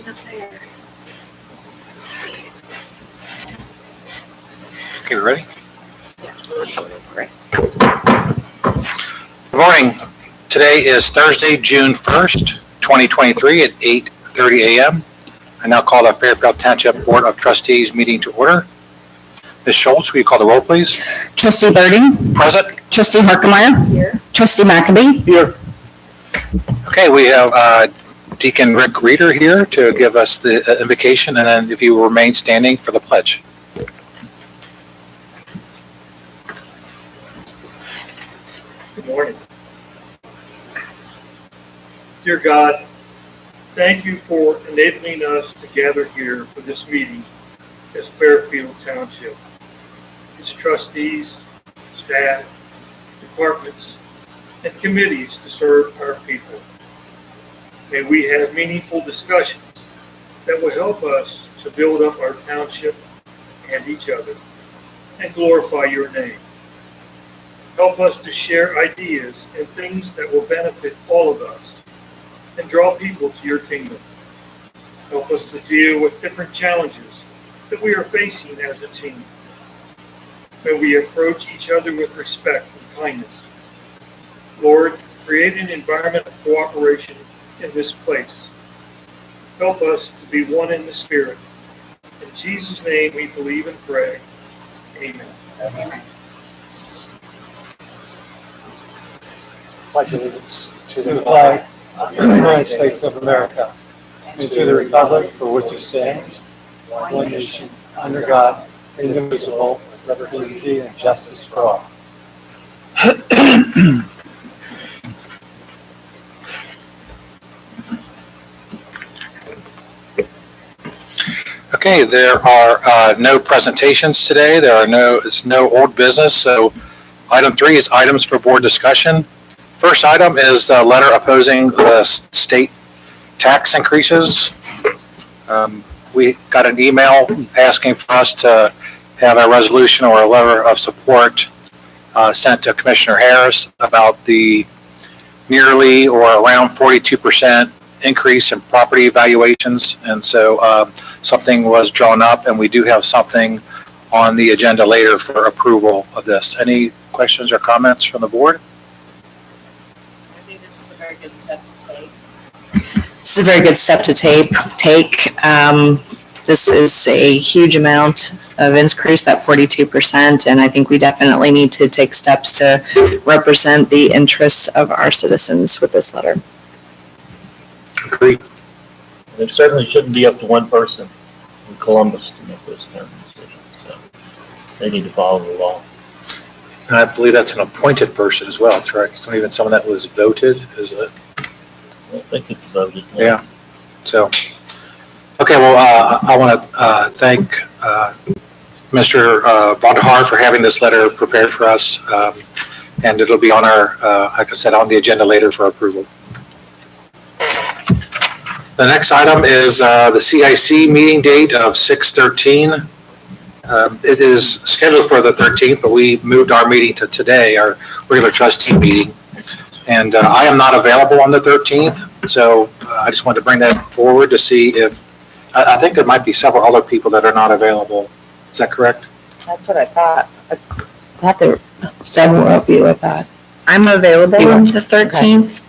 Okay, we ready? Great. Good morning. Today is Thursday, June 1st, 2023 at 8:30 a.m. I now call the Fairfield Township Board of Trustees meeting to order. Ms. Schultz, will you call the roll, please? Trustee Birding. Present. Trustee Harkemeyer. Here. Trustee McAbee. Here. Okay, we have Deacon Rick Reeder here to give us the invocation, and then if you will remain standing for the pledge. Good morning. Dear God, thank you for enabling us to gather here for this meeting as Fairfield Township, its trustees, staff, departments, and committees to serve our people. May we have meaningful discussions that will help us to build up our township and each other and glorify your name. Help us to share ideas and things that will benefit all of us and draw people to your kingdom. Help us to deal with different challenges that we are facing as a team. May we approach each other with respect and kindness. Lord, create an environment of cooperation in this place. Help us to be one in the Spirit. In Jesus' name we believe and pray. Amen. Amen. Pledge allegiance to the flag of the United States of America and to the republic for which it stands, one nation, under God, indivisible, with liberty and justice for all. Okay, there are no presentations today. It's no old business. So item 3 is items for board discussion. First item is a letter opposing the state tax increases. We got an email asking for us to have a resolution or a letter of support sent to Commissioner Harris about the nearly or around 42% increase in property valuations. And so something was drawn up, and we do have something on the agenda later for approval of this. Any questions or comments from the board? I think this is a very good step to take. This is a very good step to take. This is a huge amount of increase, that 42%, and I think we definitely need to take steps to represent the interests of our citizens with this letter. Agreed. It certainly shouldn't be up to one person in Columbus to make those kind of decisions. So they need to follow the law. And I believe that's an appointed person as well, correct? It's not even someone that was voted, is it? I think it's voted. Yeah. So, okay, well, I want to thank Mr. Vonderhaar for having this letter prepared for us. And it'll be on our, like I said, on the agenda later for approval. The next item is the CIC meeting date of 6/13. It is scheduled for the 13th, but we moved our meeting to today, our regular trustee meeting. And I am not available on the 13th, so I just wanted to bring that forward to see if, I think there might be several other people that are not available. Is that correct? That's what I thought. I have to several of you with that. I'm available on the 13th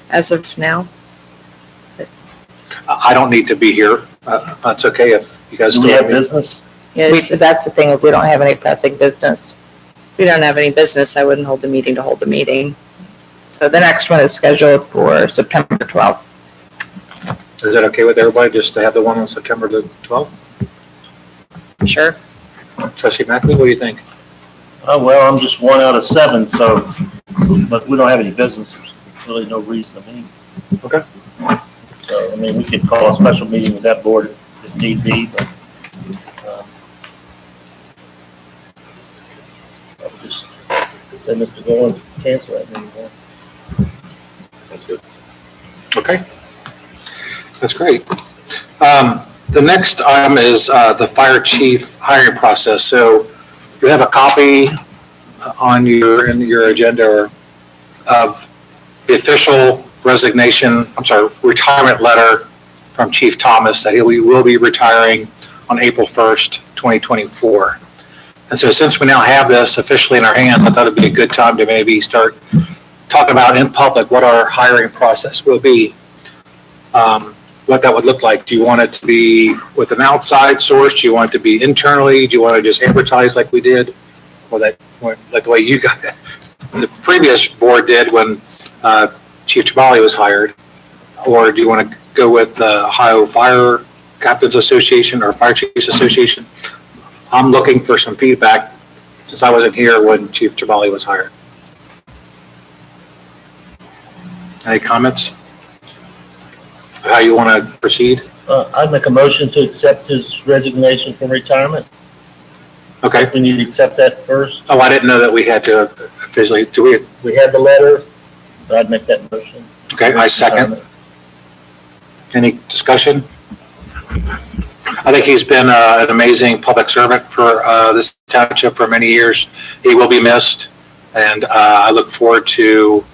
as of now. I don't need to be here. That's okay if you guys Do still we have me. business? Yes, that's the thing, if we don't have any pressing business. If we don't have any business, I wouldn't hold the meeting to hold the meeting. So the next one is scheduled for September 12th. Is that okay with everybody, just to have the one on September the 12th? Sure. Trustee McAfee, what do you think? Oh, well, I'm just 1 out of 7, so, but we don't have any business. There's really no reason to meet. Okay. So, I mean, we could call a special meeting with that board if need be, but I would just say Mr. Goins cancel that meeting. That's good. Okay. That's great. The next item is the fire chief hiring process. So you have a copy in your agenda of the official retirement letter from Chief Thomas that he will be retiring on April 1st, 2024. And so since we now have this officially in our hands, I thought it'd be a good time to maybe start talking about in public what our hiring process will be, what that would look like. Do you want it to be with an outside source? Do you want it to be internally? Do you want to just advertise like we did? Or like the way you got the previous board did when Chief Chabali was hired? Or do you want to go with Ohio Fire Captains Association or Fire Chiefs Association? I'm looking for some feedback since I wasn't here when Chief Chabali was hired. Any comments? How you want to proceed? I'd make a motion to accept his resignation from retirement. Okay. We need to accept that first. Oh, I didn't know that we had to officially, do we? We have the letter, but I'd make that motion. Okay, I second. Any discussion? I think he's been an amazing public servant for this township for many years. He will be missed, and I look forward to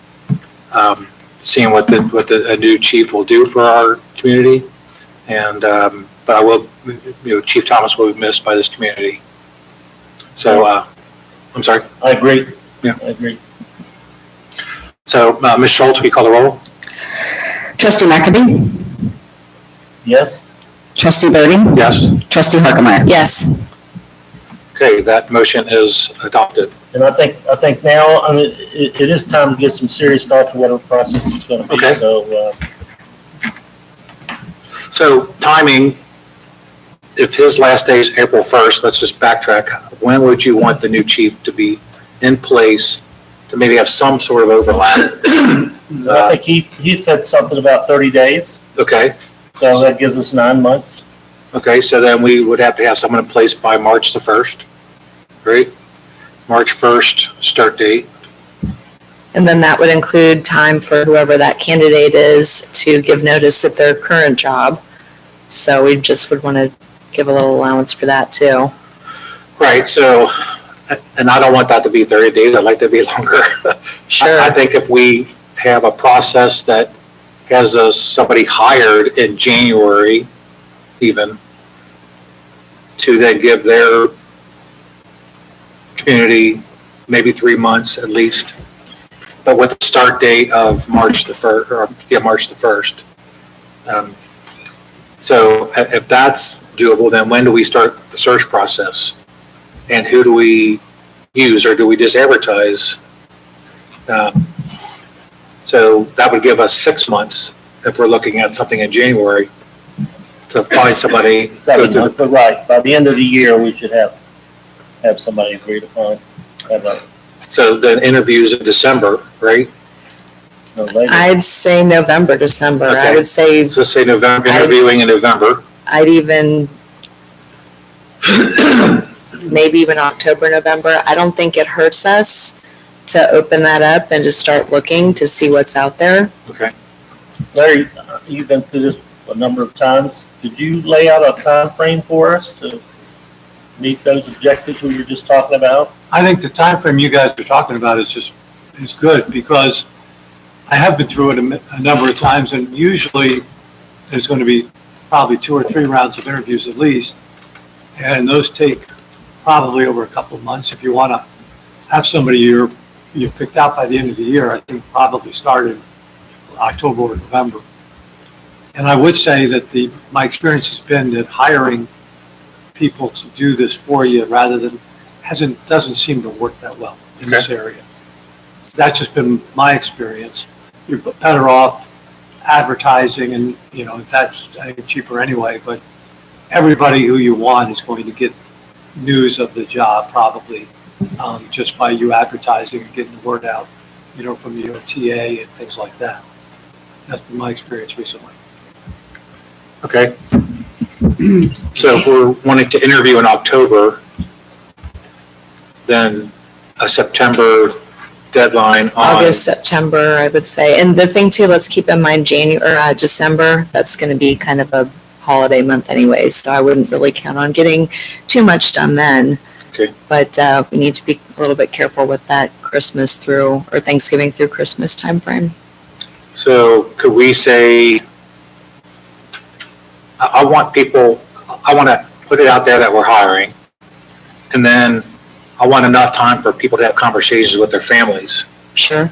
seeing what a new chief will do for our community. And but I will, Chief Thomas will be missed by this community. So I'm sorry. I agree. Yeah, I agree. So Ms. Schultz, will you call the roll? Trustee McAbey? Yes. Trustee Birding? Yes. Trustee Harkemaier? Yes. Okay, that motion is adopted. And I think now, I mean, it is time to give some serious thought to what our process is going to be. Okay. So timing, if his last day is April 1st, let's just backtrack. When would you want the new chief to be in place to maybe have some sort of overlap? I think he said something about 30 days. Okay. So that gives us 9 months. Okay, so then we would have to have someone in place by March the 1st, right? March 1st start date. And then that would include time for whoever that candidate is to give notice at their current job. So we just would want to give a little allowance for that too. Right, so, and I don't want that to be 30 days. I'd like that to be longer. Sure. I think if we have a process that has somebody hired in January even to then give their community maybe 3 months at least, but with a start date of March the 1st. So if that's doable, then when do we start the search process? And who do we use, or do we just advertise? So that would give us 6 months if we're looking at something in January to find somebody. 7 months, but right, by the end of the year, we should have somebody agreed upon. So then interviews in December, right? No later. I'd say November, December. I Okay. would say So say November, interviewing in November. I'd even, maybe even October, November. I don't think it hurts us to open that up and just start looking to see what's out there. Okay. Larry, you've been through this a number of times. Could you lay out a time frame for us to meet those objectives we were just talking about? I think the time frame you guys are talking about is good, because I have been through it a number of times, and usually there's going to be probably 2 or 3 rounds of interviews at least, and those take probably over a couple of months. If you want to have somebody you've picked out by the end of the year, I think probably start in October or November. And I would say that my experience has been that hiring people to do this for you rather than doesn't seem to work that well in this area. That's just been my experience. You're better off advertising, and that's cheaper anyway, but everybody who you want is going to get news of the job probably just by you advertising and getting the word out, from the OTA and things like that. That's been my experience recently. Okay. So if we're wanting to interview in October, then a September deadline on. August, September, I would say. And the thing too, let's keep in mind December, that's going to be kind of a holiday month anyway, so I wouldn't really count on getting too much done then. Okay. But we need to be a little bit careful with that Christmas through, or Thanksgiving through Christmas timeframe. So could we say, I want to put it out there that we're hiring. And then I want enough time for people to have conversations with their families Sure.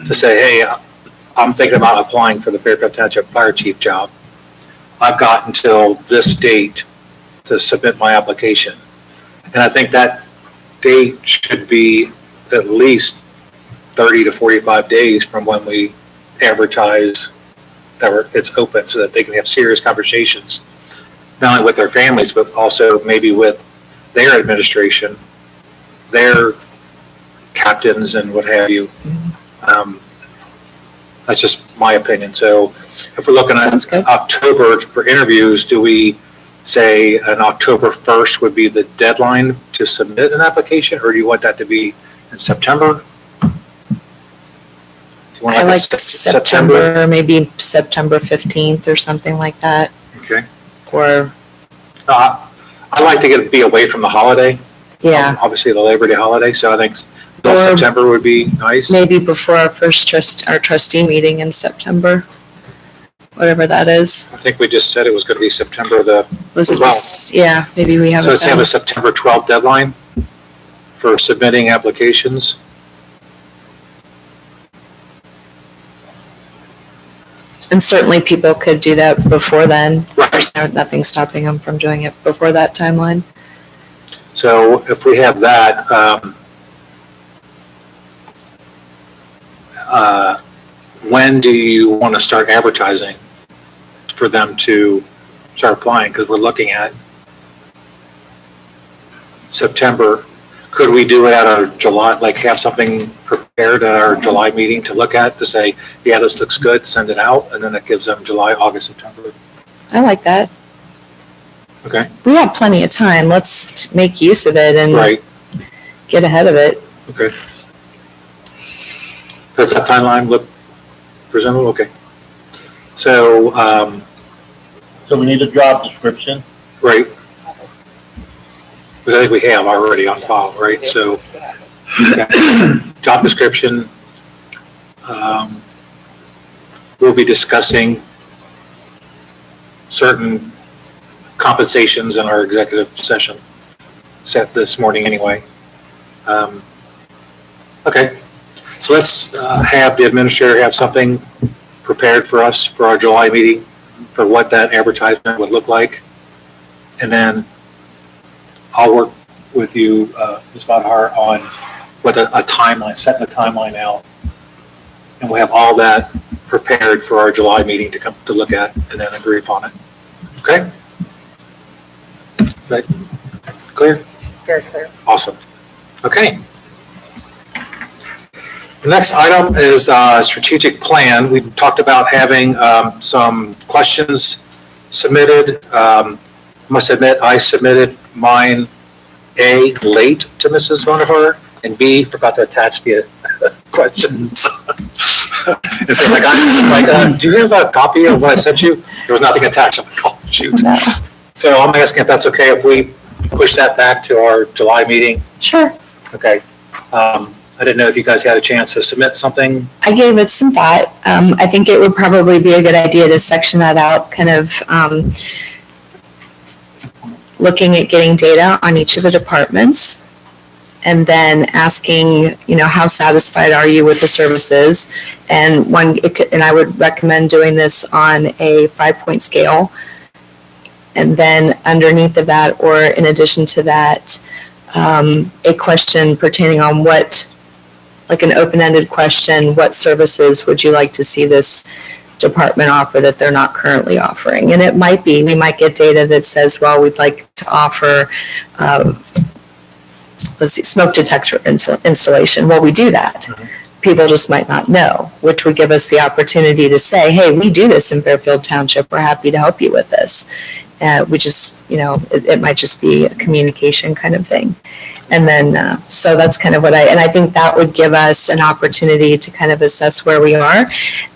to say, hey, I'm thinking about applying for the Fairfield Township Fire Chief job. I've got until this date to submit my application. And I think that date should be at least 30 to 45 days from when we advertise that it's open so that they can have serious conversations, not only with their families, but also maybe with their administration, their captains and what have you. That's just my opinion. So if we're looking Sounds at good. October for interviews, do we say an October 1st would be the deadline to submit an application, or do you want that to be in September? Do you want I like a September, maybe September 15th or something like that. Okay. Or, I like to be away from the holiday. yeah, Obviously the Labor Day holiday, so I think Or- September would be nice. maybe before our first our trustee meeting in September, whatever that is. I think we just said it was going to be September Was it, 12th. yeah, maybe we have So it let's have then. a September 12th deadline for submitting applications. And certainly people could do that before then. Right. There's nothing stopping them from doing it before that timeline. So if we have that, when do you want to start advertising for them to start applying? Because we're looking at September. Could we do it at our July, like have something prepared at our July meeting to look at to say, yeah, this looks good, send it out, and then it gives them July, August, September? I like that. Okay, We have plenty of time. Let's make use of it and right, get ahead of it. okay. Does that timeline look presentable? Okay. So, So we need a job description. right. Because I think we have already on file, right? So, okay. Job description. We'll be discussing certain compensations in our executive session set this morning anyway. Okay, so let's have the administrator have something prepared for us for our July meeting for what that advertisement would look like. And then I'll work with you, Ms. Vadhar, on what a timeline, setting a timeline out. And we'll have all that prepared for our July meeting to come to look at and then agree upon it. Okay? Is that clear? Very clear. Awesome. Okay. The next item is strategic plan. We talked about having some questions submitted. Must admit, I submitted mine A, late to Mrs. Vonnevar, and B, forgot to attach the questions. It's like, do you have a copy of what I sent you? There was nothing attached. I'm like, oh, shoot. No. So I'm asking if that's okay if we push that back to our July meeting. Sure. Okay. I didn't know if you guys had a chance to submit something. I gave it some thought. I think it would probably be a good idea to section that out, kind of looking at getting data on each of the departments and then asking, how satisfied are you with the services? And I would recommend doing this on a 5-point scale. And then underneath of that, or in addition to that, a question pertaining on like an open-ended question, what services would you like to see this department offer that they're not currently offering? And it might be, we might get data that says, well, we'd like to offer, smoke detector installation. Well, we do that. Mhm. People just might not know, which would give us the opportunity to say, hey, we do this in Fairfield Township. We're happy to help you with this. It might just be a communication kind of thing. And then, so that's kind of and I think that would give us an opportunity to kind of assess where we are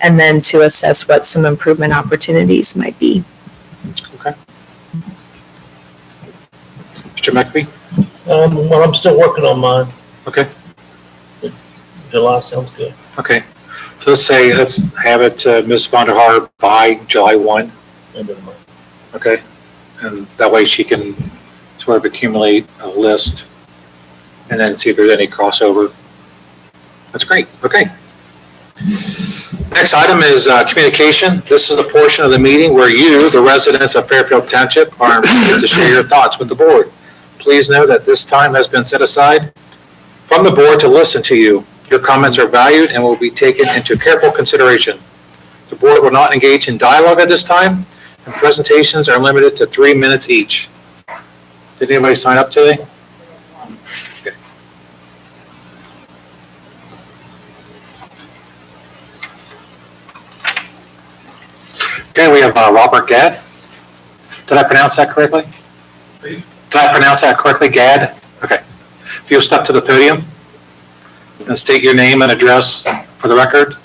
and then to assess what some improvement opportunities might be. Okay. Mr. McAfee? Well, I'm still working on mine. Okay. July sounds good. Okay. So let's have it to Ms. Vonderhaar by July 1, End of the month. okay? And that way she can sort of accumulate a list and then see if there's any crossover. That's great, okay. Next item is communication. This is the portion of the meeting where you, the residents of Fairfield Township, are invited to share your thoughts with the board. Please know that this time has been set aside from the board to listen to you. Your comments are valued and will be taken into careful consideration. The board will not engage in dialogue at this time, and presentations are limited to 3 minutes each. Did anybody sign up today? Okay. Okay, we have Robert Gadd. Did I pronounce that correctly? Please. Did I pronounce that correctly, Gadd? Okay. If you'll step to the podium and state your name and address for the record.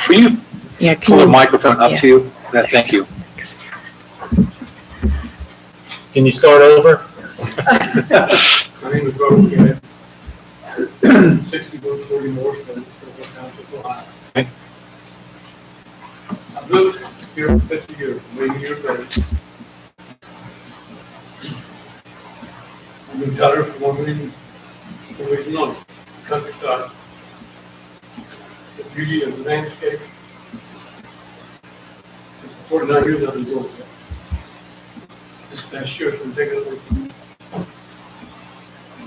Will you Yeah, pull the microphone up to you? Thank you. Can you start over? My name is Robert Gadd, 6140 North Fairfield Township, Ohio. Okay. I've lived here for 50 years, many years old. I've been retired for one reason only, countryside. The beauty of the landscape. For 49 years I've been doing that. This past year has been taken away from me.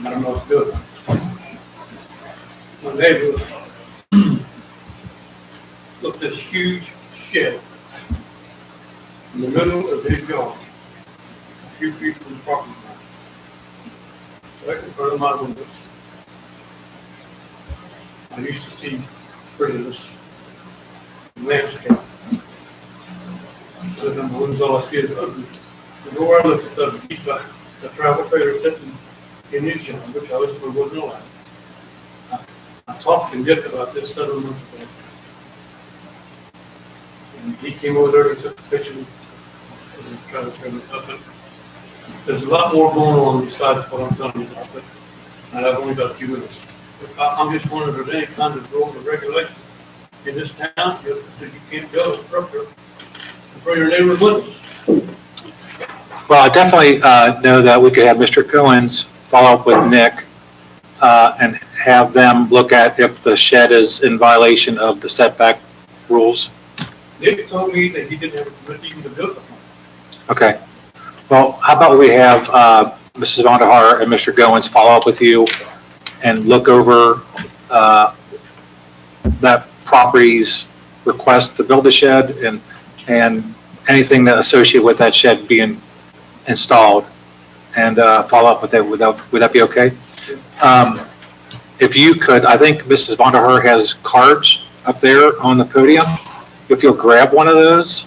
I don't know what to do about it. My neighbor looked at this huge shed in the middle of his yard, a few feet from the property line, right in front of my windows. I used to see this landscape. So number one is all I see is ugly. The door I look at is ugly. He's got a travel trailer sitting in his yard, which I wish we wasn't allowed. I talked to Dick about this 7 months ago. And he came over there and took a picture and tried to trim it up. But there's a lot more going on besides what I'm telling you about, but and I've only got a few minutes. I'm just wondering if there's any kind of rules or regulations in this township that says you can't go for your neighbor's witness. Well, I definitely know that we could have Mr. Goins follow up with Nick and have them look at if the shed is in violation of the setback rules. Nick told me that he didn't have a permit even to build the home. Okay. Well, how about we have Mrs. Vonderhaar and Mr. Goins follow up with you and look over that property's request to build a shed and anything that associated with that shed being installed and follow up with that. Would that be okay? If you could, I think Mrs. Vonderhaar has cards up there on the podium. If you'll grab one of those.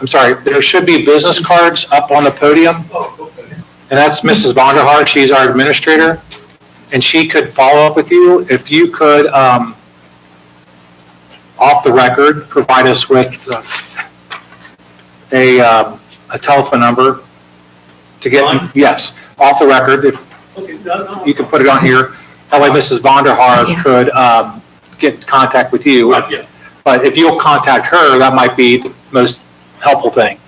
I'm sorry, there should be business cards up on the podium. Oh, okay. And that's Mrs. Vonderhaar. She's our administrator. And she could follow up with you. If you could, off the record, provide us with a telephone number to get, Fine. yes, off the record, if Okay, no. you can put it on here. That way Mrs. Vonderhaar Yeah. could get in contact with you. Right, yeah. But if you'll contact her, that might be the most helpful thing.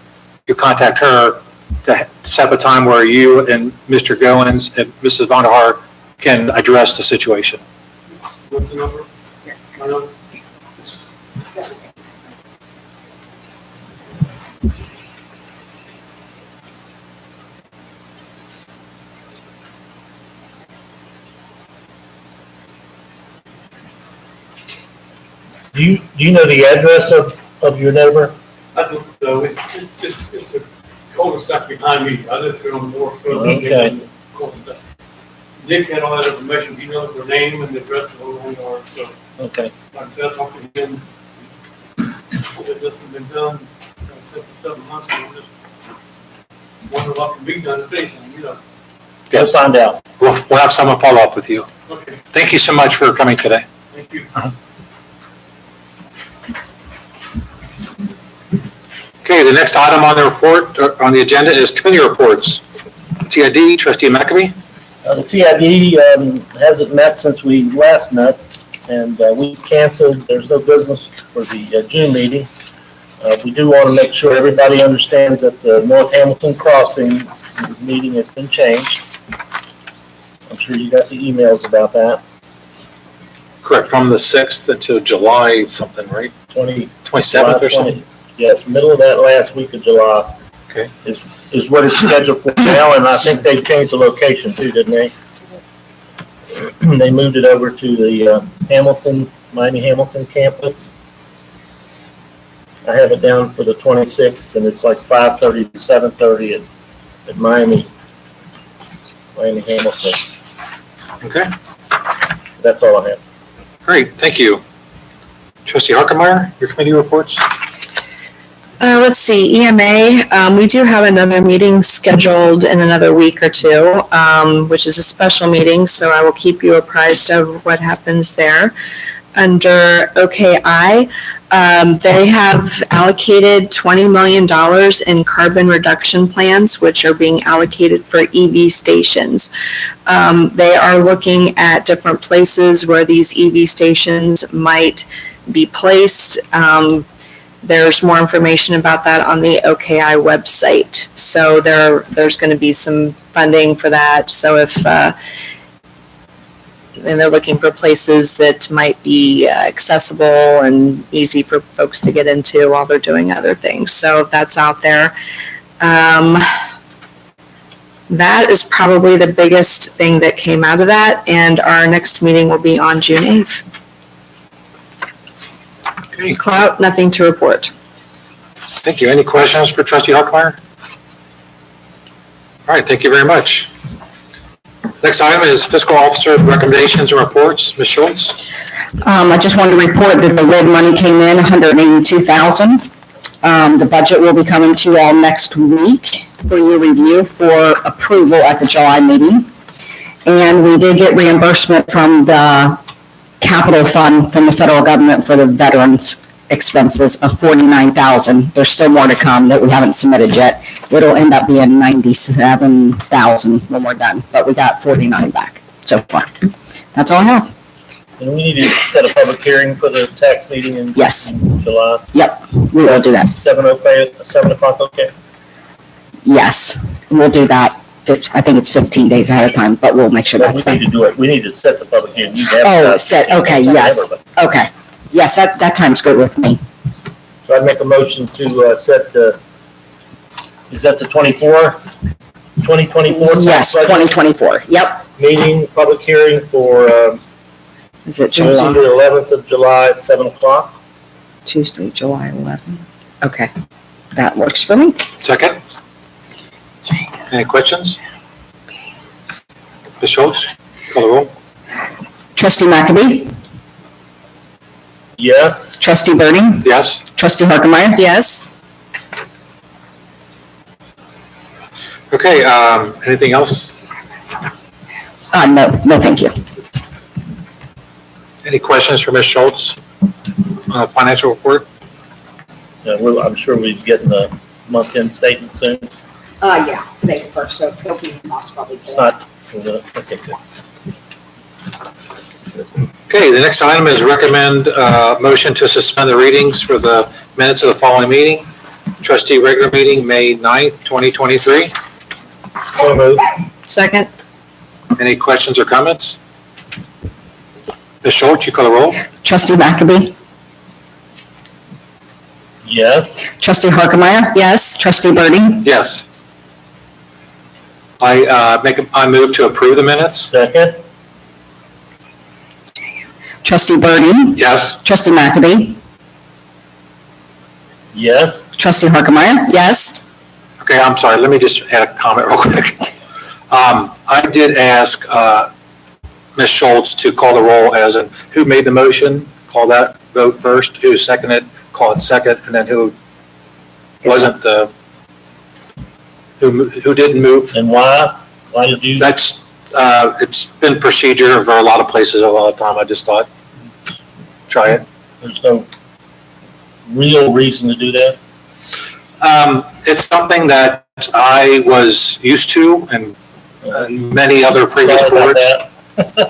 You contact her to set up a time where you and Mr. Goins and Mrs. Vonderhaar can address the situation. What's the number? My number? Do you know the address of your neighbor? I don't know. It's a cul-de-sac behind me. I live here on North Road. Okay. Cul-de-sac. Nick had all that information. He knows their name and the address of the home yard. So, Okay. like I said, I talked to him. It hasn't been done for 7 months. I'm just wondering what can be done to finish it, you know. We'll find out. We'll have someone follow up with you. Okay, Thank you so much for coming today. thank you. Okay, the next item on the report, on the agenda is committee reports. TID, Trustee McAbey. The TID hasn't met since we last met, and we canceled. There's no business for the June meeting. We do want to make sure everybody understands that the North Hamilton Crossing meeting has been changed. I'm sure you got the emails about that. Correct, from the 6th until July something, right? 27th or something? Yes, middle of that last week of July. Okay. Is what it's scheduled for now, and I think they changed the location too, didn't they? They moved it over to the Miami Hamilton campus. I have it down for the 26th, and it's like 5:30 to 7:30 at Miami Hamilton. Okay, That's all I have. great, thank you. Trustee Harkemeyer, your committee reports? Let's see, EMA, we do have another meeting scheduled in another week or two, which is a special meeting, so I will keep you apprised of what happens there. Under OKI, they have allocated $20 million in carbon reduction plans, which are being allocated for EV stations. They are looking at different places where these EV stations might be placed. There's more information about that on the OKI website. So there's going to be some funding for that. So and they're looking for places that might be accessible and easy for folks to get into while they're doing other things. So that's out there. That is probably the biggest thing that came out of that. And our next meeting will be on June 8th. Okay, Clout, nothing to report. thank you. Any questions for Trustee Harkemeyer? All right, thank you very much. Next item is fiscal officer recommendations and reports. Ms. Schultz? I just wanted to report that the red money came in, $182,000. The budget will be coming to you all next week for your review for approval at the July meeting. And we did get reimbursement from the capital fund from the federal government for the veterans expenses of $49,000. There's still more to come that we haven't submitted yet. It'll end up being $97,000 when we're done, but we got $49,000 back so far. That's all I have. And we need to set a public hearing for the tax meeting in Yes. July. Yep, we will do that. 7 o'clock, okay? Yes, we'll do that. I think it's 15 days ahead of time, but we'll make sure But that's we need it. to do it. We need to set the public hearing. You have Oh, to- set, okay, yes, okay. Yes, that time's good with me. So I'd make a motion to set is that the 2024? Yes, 2024, yep. Meeting, public hearing for Is it Tuesday, July? the 11th of July at 7 o'clock. Tuesday, July 11th. Okay, that works for me. Second? Any questions? Ms. Schultz, call the roll. Trustee McAbey, Yes. Trustee Birding, Yes? Trustee Harkemeyer. Yes? Okay, anything else? No, thank you. Any questions for Ms. Schultz on the financial report? Yeah, I'm sure we'll be getting the month-end statement soon. Yeah, today's first, so it'll be probably It's not, okay, good. Okay, the next item is recommend motion to suspend the readings for the minutes of the following meeting. Trustee regular meeting, May 9th, 2023. So moved. Second? Any questions or comments? Ms. Schultz, you call the roll? Trustee McAbey, Yes. Trustee Harkemeyer. Yes? Trustee Birding, Yes. I move to approve the minutes. Second. Trustee Birding, Yes. Trustee McAbey, Yes. Trustee Harkemeyer. Yes? Okay, I'm sorry, let me just add a comment real quick. I did ask Ms. Schultz to call the roll as in who made the motion, call that vote first, who seconded, call it second, and then who wasn't who didn't move. And why? Why did you? That's, it's been procedure for a lot of places a lot of time. I just thought, try it. There's no real reason to do that. It's something that I was used to and many other previous Sorry about boards. that.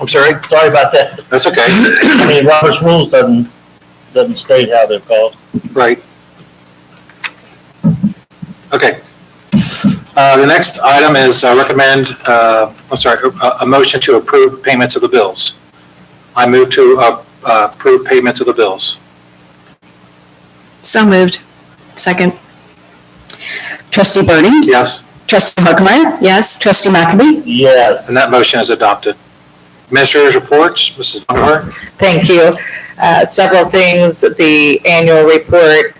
I'm sorry? Sorry about that. That's okay. I mean, Robert's rules doesn't state how they're called. Right. Okay. The next item is a motion to approve payments of the bills. I move to approve payments of the bills. So moved. Second. Trustee Burden? Yes, Trustee Harkemaier? Yes. Trustee McAbey? Yes. and that motion is adopted. Administrators reports, Mrs. Bonner. Thank you. Several things. The annual report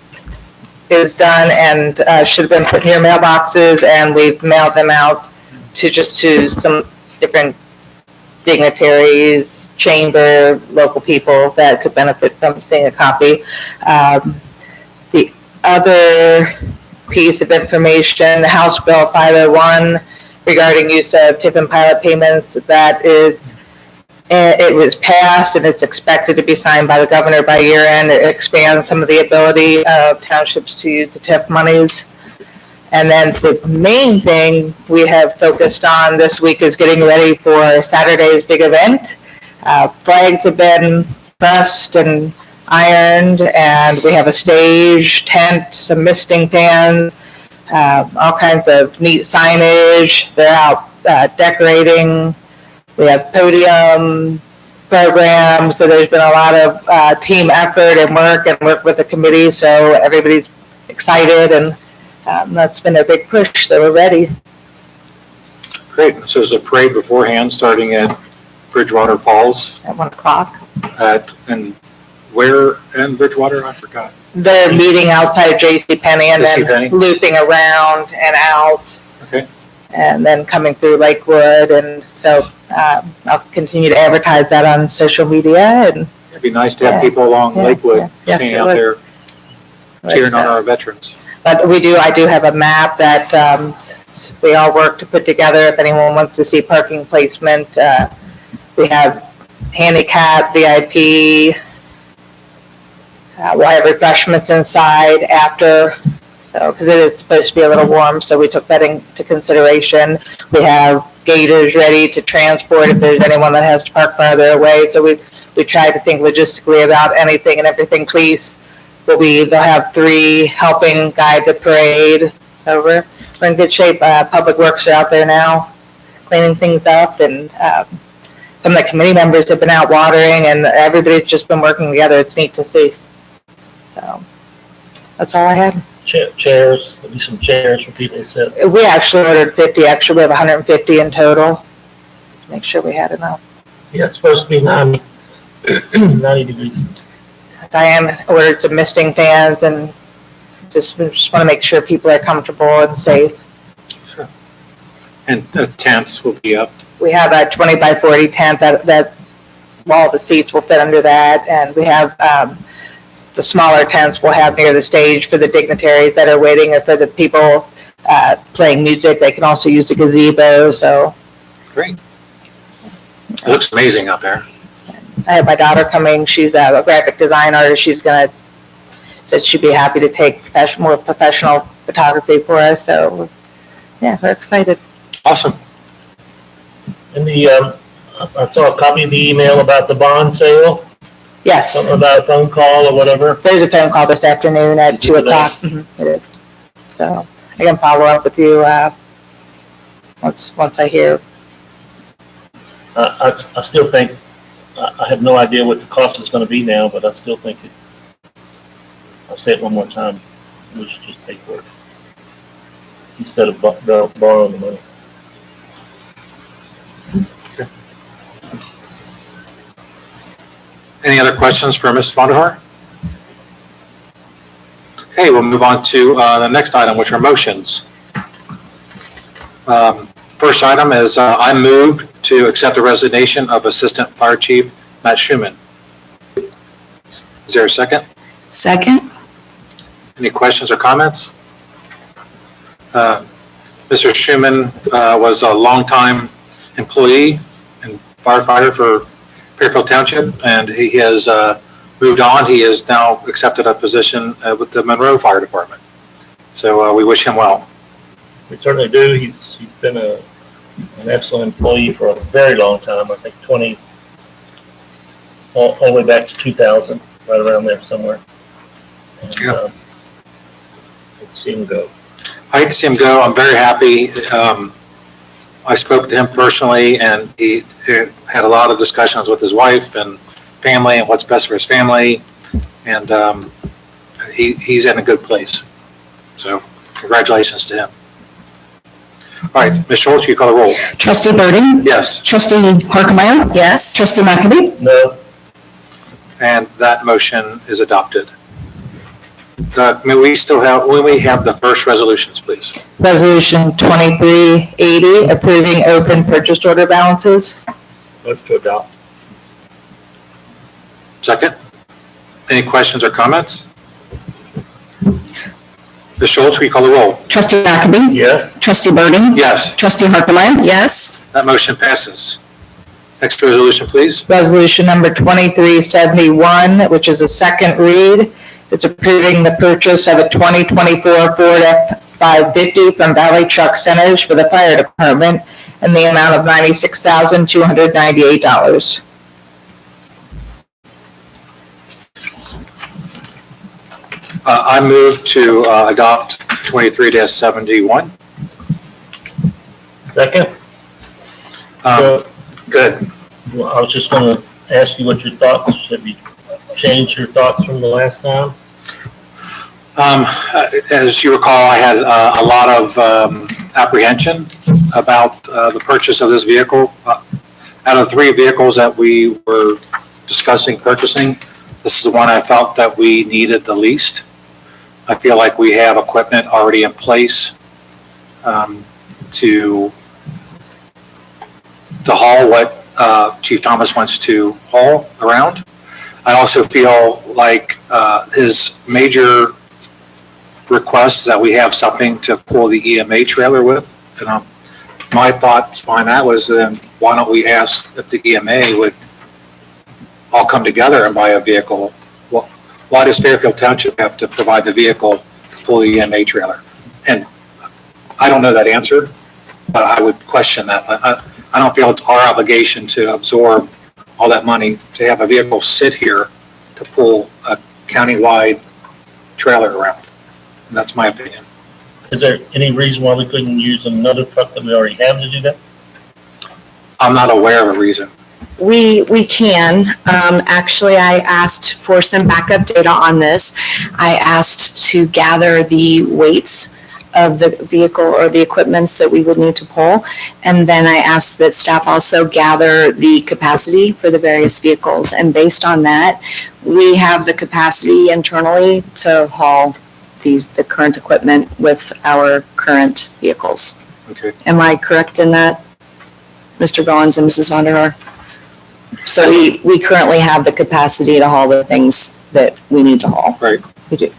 is done and should have been put in your mailboxes, and we've mailed them out to some different dignitaries, chamber, local people that could benefit from seeing a copy. The other piece of information, House Bill 501 regarding use of tip and pilot payments, it was passed and it's expected to be signed by the governor by year end. It expands some of the ability of townships to use the TIF monies. And then the main thing we have focused on this week is getting ready for Saturday's big event. Flags have been pressed and ironed, and we have a stage, tent, some misting fans, all kinds of neat signage. They're out decorating. We have podium programs, so there's been a lot of team effort and work with the committee, so everybody's excited, and that's been a big push, so we're ready. Great. So there's a parade beforehand starting at Bridgewater Falls At 1 o'clock. and where in Bridgewater? I forgot. They're meeting outside JCPenney and JCPenney. then looping around and out. Okay. And then coming through Lakewood, and so I'll continue to advertise that on social media, and It'd be nice to have Yeah. people along Yeah. Lakewood Yeah. Yes, standing it out would. there cheering on our veterans. But I do have a map that we all work to put together if anyone wants to see parking placement. We have handicap, VIP. We'll have refreshments inside after, so, because it is supposed to be a little warm, so we took that into consideration. We have gators ready to transport if there's anyone that has to park further away, so we tried to think logistically about anything and everything. Police they'll have 3 helping guide the parade. So we're in good shape. Public Works are out there now cleaning things up, and some of the committee members have been out watering, and everybody's just been working together. It's neat to see. So that's all I had. Chairs, there'll be some chairs for people to sit. We actually ordered 50 extra. We have 150 in total. To make sure we had enough. Yeah, it's supposed to be 90 degrees. Diane ordered some misting fans, and just want to make sure people are comfortable and safe. Sure. And the tents will be up. We have a 20 by 40 tent that all the seats will fit under that, and we have the smaller tents we'll have near the stage for the dignitaries that are waiting, or for the people playing music. They can also use the gazebo. So Great. It looks amazing out there. I have my daughter coming. She's a graphic design artist. Said she'd be happy to take more professional photography for us. So yeah, we're excited. Awesome. And I saw a copy of the email about the bond sale, Yes, something about a phone call or whatever. there's a phone call this afternoon at Is it 2 today? o'clock. It is. So I can follow up with you once I hear. I still think, I have no idea what the cost is gonna be now, but I still think I'll say it one more time, we should just pay for it. Instead of borrowing the money. Any other questions for Ms. Vonderhaar? Okay, we'll move on to the next item, which are motions. First item is I move to accept the resignation of Assistant Fire Chief Matt Schuman. Is there a second? Second. Any questions or comments? Mr. Schuman was a longtime employee and firefighter for Fairfield Township, and he has moved on. He has now accepted a position with the Monroe Fire Department. So we wish him well. We certainly do. He's been an excellent employee for a very long time. I think all the way back to 2000, right around there somewhere. And, Yeah. Let's see him go. I hate to see him go. I'm very happy. I spoke to him personally, and he had a lot of discussions with his wife and family and what's best for his family. And he's in a good place. So congratulations to him. All right, Ms. Schultz, you call the roll. Trustee Burden? Yes, Trustee Harkemaier? Yes. Trustee McAbey? No, and that motion is adopted. May we have the first resolutions, please? Resolution 2380, approving open purchase order balances. motion to adopt. Second? Any questions or comments? Ms. Schultz, will you call the roll? Trustee McAbey? Yes, Trustee Burden? Yes, Trustee Harkemaier? Yes. that motion passes. Next resolution, please. Resolution number 2371, which is a second read. It's approving the purchase of a 2024 Ford F-550 from Valley Truck Centers for the fire department in the amount of $96,298. I move to adopt 23-71. second. Um, Good. Well, I was just going to ask you what your thoughts, have you changed your thoughts from the last time? As you recall, I had a lot of apprehension about the purchase of this vehicle. Out of 3 vehicles that we were discussing purchasing, this is the one I felt that we needed the least. I feel like we have equipment already in place to haul what Chief Thomas wants to haul around. I also feel like his major request is that we have something to pull the EMA trailer with. And my thoughts behind that was then why don't we ask if the EMA would all come together and buy a vehicle? Well, why does Fairfield Township have to provide the vehicle to pull the EMA trailer? And I don't know that answer, but I would question that. I don't feel it's our obligation to absorb all that money to have a vehicle sit here to pull a countywide trailer around. And that's my opinion. Is there any reason why we couldn't use another truck that we already have to do that? I'm not aware of a reason. We can. Actually, I asked for some backup data on this. I asked to gather the weights of the vehicle or the equipments that we would need to pull. And then I asked that staff also gather the capacity for the various vehicles. And based on that, we have the capacity internally to haul the current equipment with our current vehicles. Okay. Am I correct in that, Mr. Goins and Mrs. Vonderhaar? So we currently have the capacity to haul the things that we need to haul. Right. We do.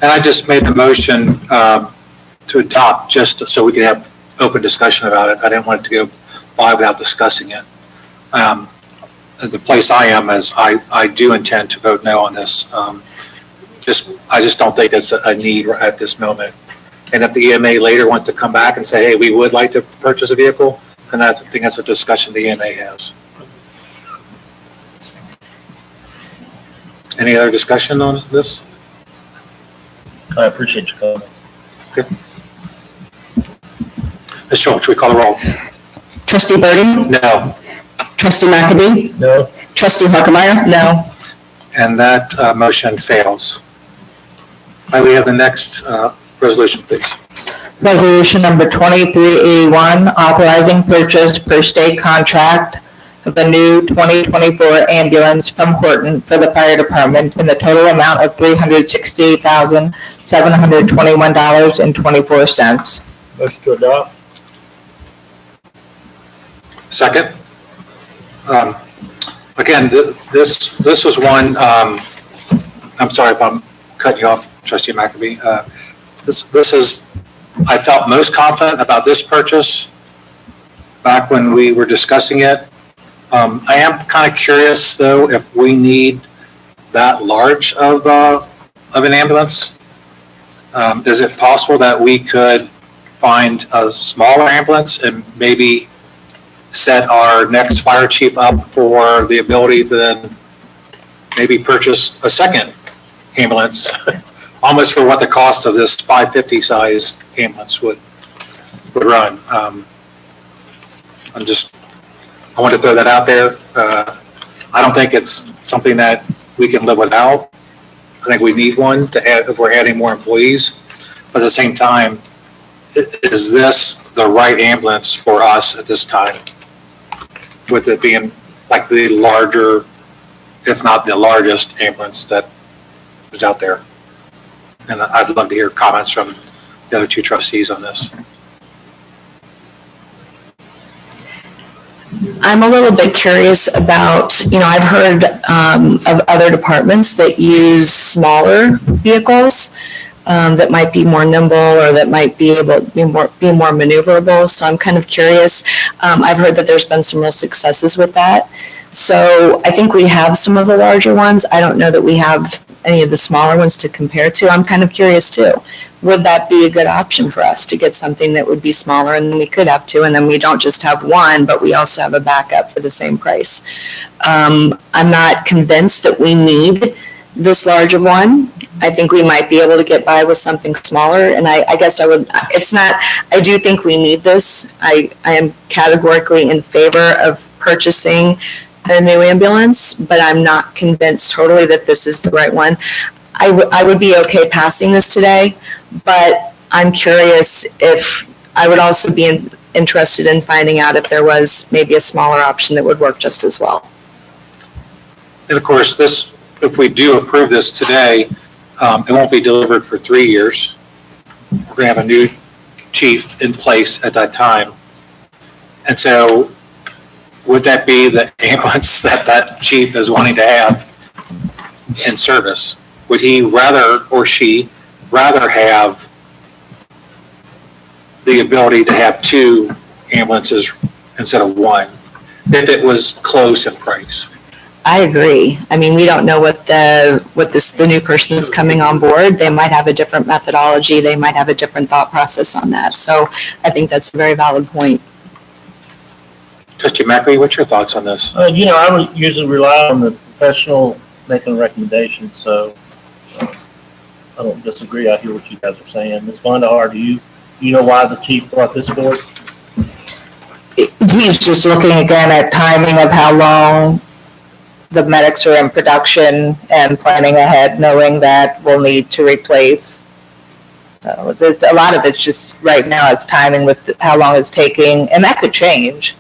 And I just made the motion to adopt just so we could have open discussion about it. I didn't want it to go by without discussing it. The place I am is I do intend to vote no on this. I just don't think it's a need at this moment. And if the EMA later wants to come back and say, hey, we would like to purchase a vehicle, then I think that's a discussion the EMA has. Any other discussion on this? I appreciate your comment. Ms. Schultz, we call the roll? Trustee Burden? No. Trustee McAbey? No, Trustee Harkemaier? No. And that motion fails. All right, we have the next resolution, please. Resolution number 2381, authorizing purchase per state contract of a new 2024 ambulance from Horton for the fire department in the total amount of $368,721.24. motion to adopt. Second. Again, this was one, I'm sorry if I'm cutting you off, Trustee McAbey. This is, I felt most confident about this purchase back when we were discussing it. I am kind of curious, though, if we need that large of an ambulance. Is it possible that we could find a smaller ambulance and maybe set our next fire chief up for the ability to then maybe purchase a second ambulance, almost for what the cost of this 550 size ambulance would run? I want to throw that out there. I don't think it's something that we can live without. I think we need one to add if we're adding more employees. But at the same time, is this the right ambulance for us at this time? With it being like the larger, if not the largest ambulance that is out there. And I'd love to hear comments from the other two trustees on this. I'm a little bit curious about, I've heard of other departments that use smaller vehicles that might be more nimble or that might be able to be more maneuverable. So I'm kind of curious. I've heard that there's been some real successes with that. So I think we have some of the larger ones. I don't know that we have any of the smaller ones to compare to. I'm kind of curious too. Would that be a good option for us to get something that would be smaller, and then we could have two, and then we don't just have one, but we also have a backup for the same price? I'm not convinced that we need this large of one. I think we might be able to get by with something smaller, and I guess I do think we need this. I am categorically in favor of purchasing a new ambulance, but I'm not convinced totally that this is the right one. I would be okay passing this today, but I'm curious if I would also be interested in finding out if there was maybe a smaller option that would work just as well. And of course, if we do approve this today, it won't be delivered for 3 years. We're going to have a new chief in place at that time. And so would that be the ambulance that chief is wanting to have in service? Would he rather, or she, rather have the ability to have two ambulances instead of one, if it was close in price? I agree. I mean, we don't know what the new person that's coming on board. They might have a different methodology. They might have a different thought process on that. So I think that's a very valid point. Trustee Macri, what's your thoughts on this? I would usually rely on the professional making recommendations, so I don't disagree. I hear what you guys are saying. Ms. Vonderhaar, do you know why the chief brought this forward? He's just looking again at timing of how long the medics are in production and planning ahead, knowing that we'll need to replace. So a lot of it's just right now it's timing with how long it's taking, and that could change.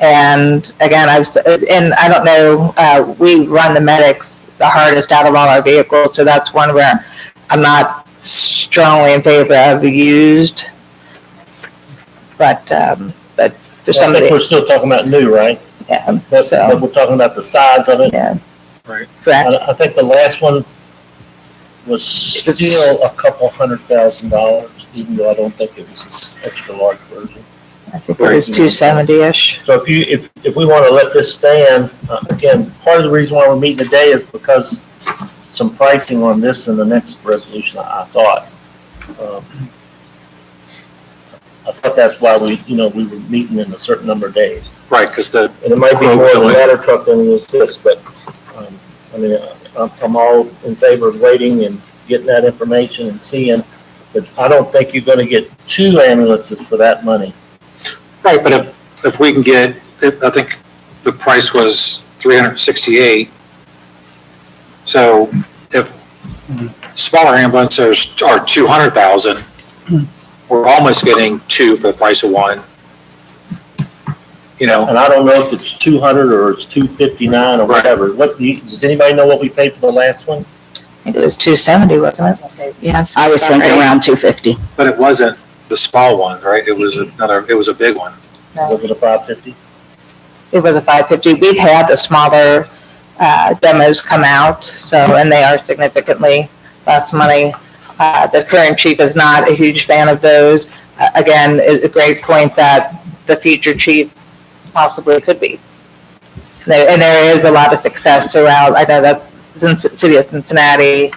And again, I don't know, we run the medics the hardest out of all our vehicles, so that's one where I'm not strongly in favor of used. But for somebody, I think we're still talking about new, right? yeah, But so, we're talking about the size of it. yeah. Right. Correct. I think the last one was still a couple $100,000, even though I don't think it was this extra large version. I think it was 270-ish. So if we want to let this stand, again, part of the reason why we're meeting today is because some pricing on this and the next resolution, I thought. I thought that's why we were meeting in a certain number of days. Right, because And it might be more of a ladder truck than it is this, but, I'm all in favor of waiting and getting that information and seeing, but I don't think you're gonna get two ambulances for that money. right, but if we can get, I think the price was $368. So if smaller ambulances are $200,000, we're almost getting two for the price of one. And I don't know if it's 200 or it's 259 or Right. whatever. Does anybody know what we paid for the last one? I think it was 270, wasn't it? Yes. I was thinking around 250. But it wasn't the small one, right? It was a big one. No. Was it a 550? It was a 550. We've had the smaller demos come out, and they are significantly less money. The current chief is not a huge fan of those. Again, it's a great point that the future chief possibly could be. And there is a lot of success throughout. I know that City of Cincinnati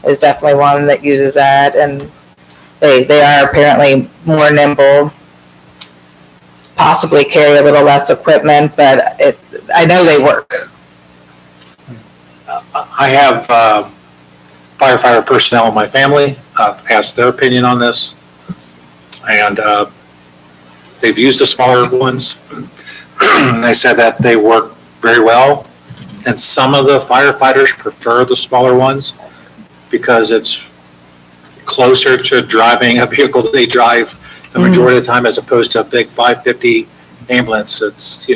is definitely one that uses that, and they are apparently more nimble, possibly carry a little less equipment, but I know they work. I have firefighter personnel in my family. I've asked their opinion on this, and they've used the smaller ones. They said that they work very well, and some of the firefighters prefer the smaller ones because it's closer to driving a vehicle that they drive the majority of the time, as opposed to a big 550 ambulance. It's,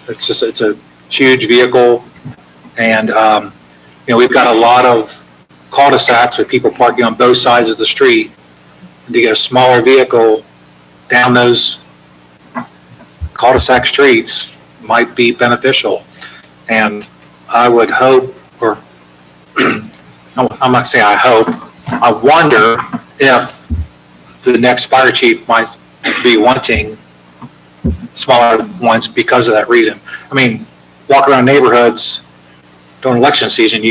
it's a huge vehicle. And, we've got a lot of cul-de-sacs with people parking on both sides of the street. And to get a smaller vehicle down those cul-de-sac streets might be beneficial. And I would hope, or I'm not saying I hope, I wonder if the next fire chief might be wanting smaller ones because of that reason. I mean, walk around neighborhoods during election season,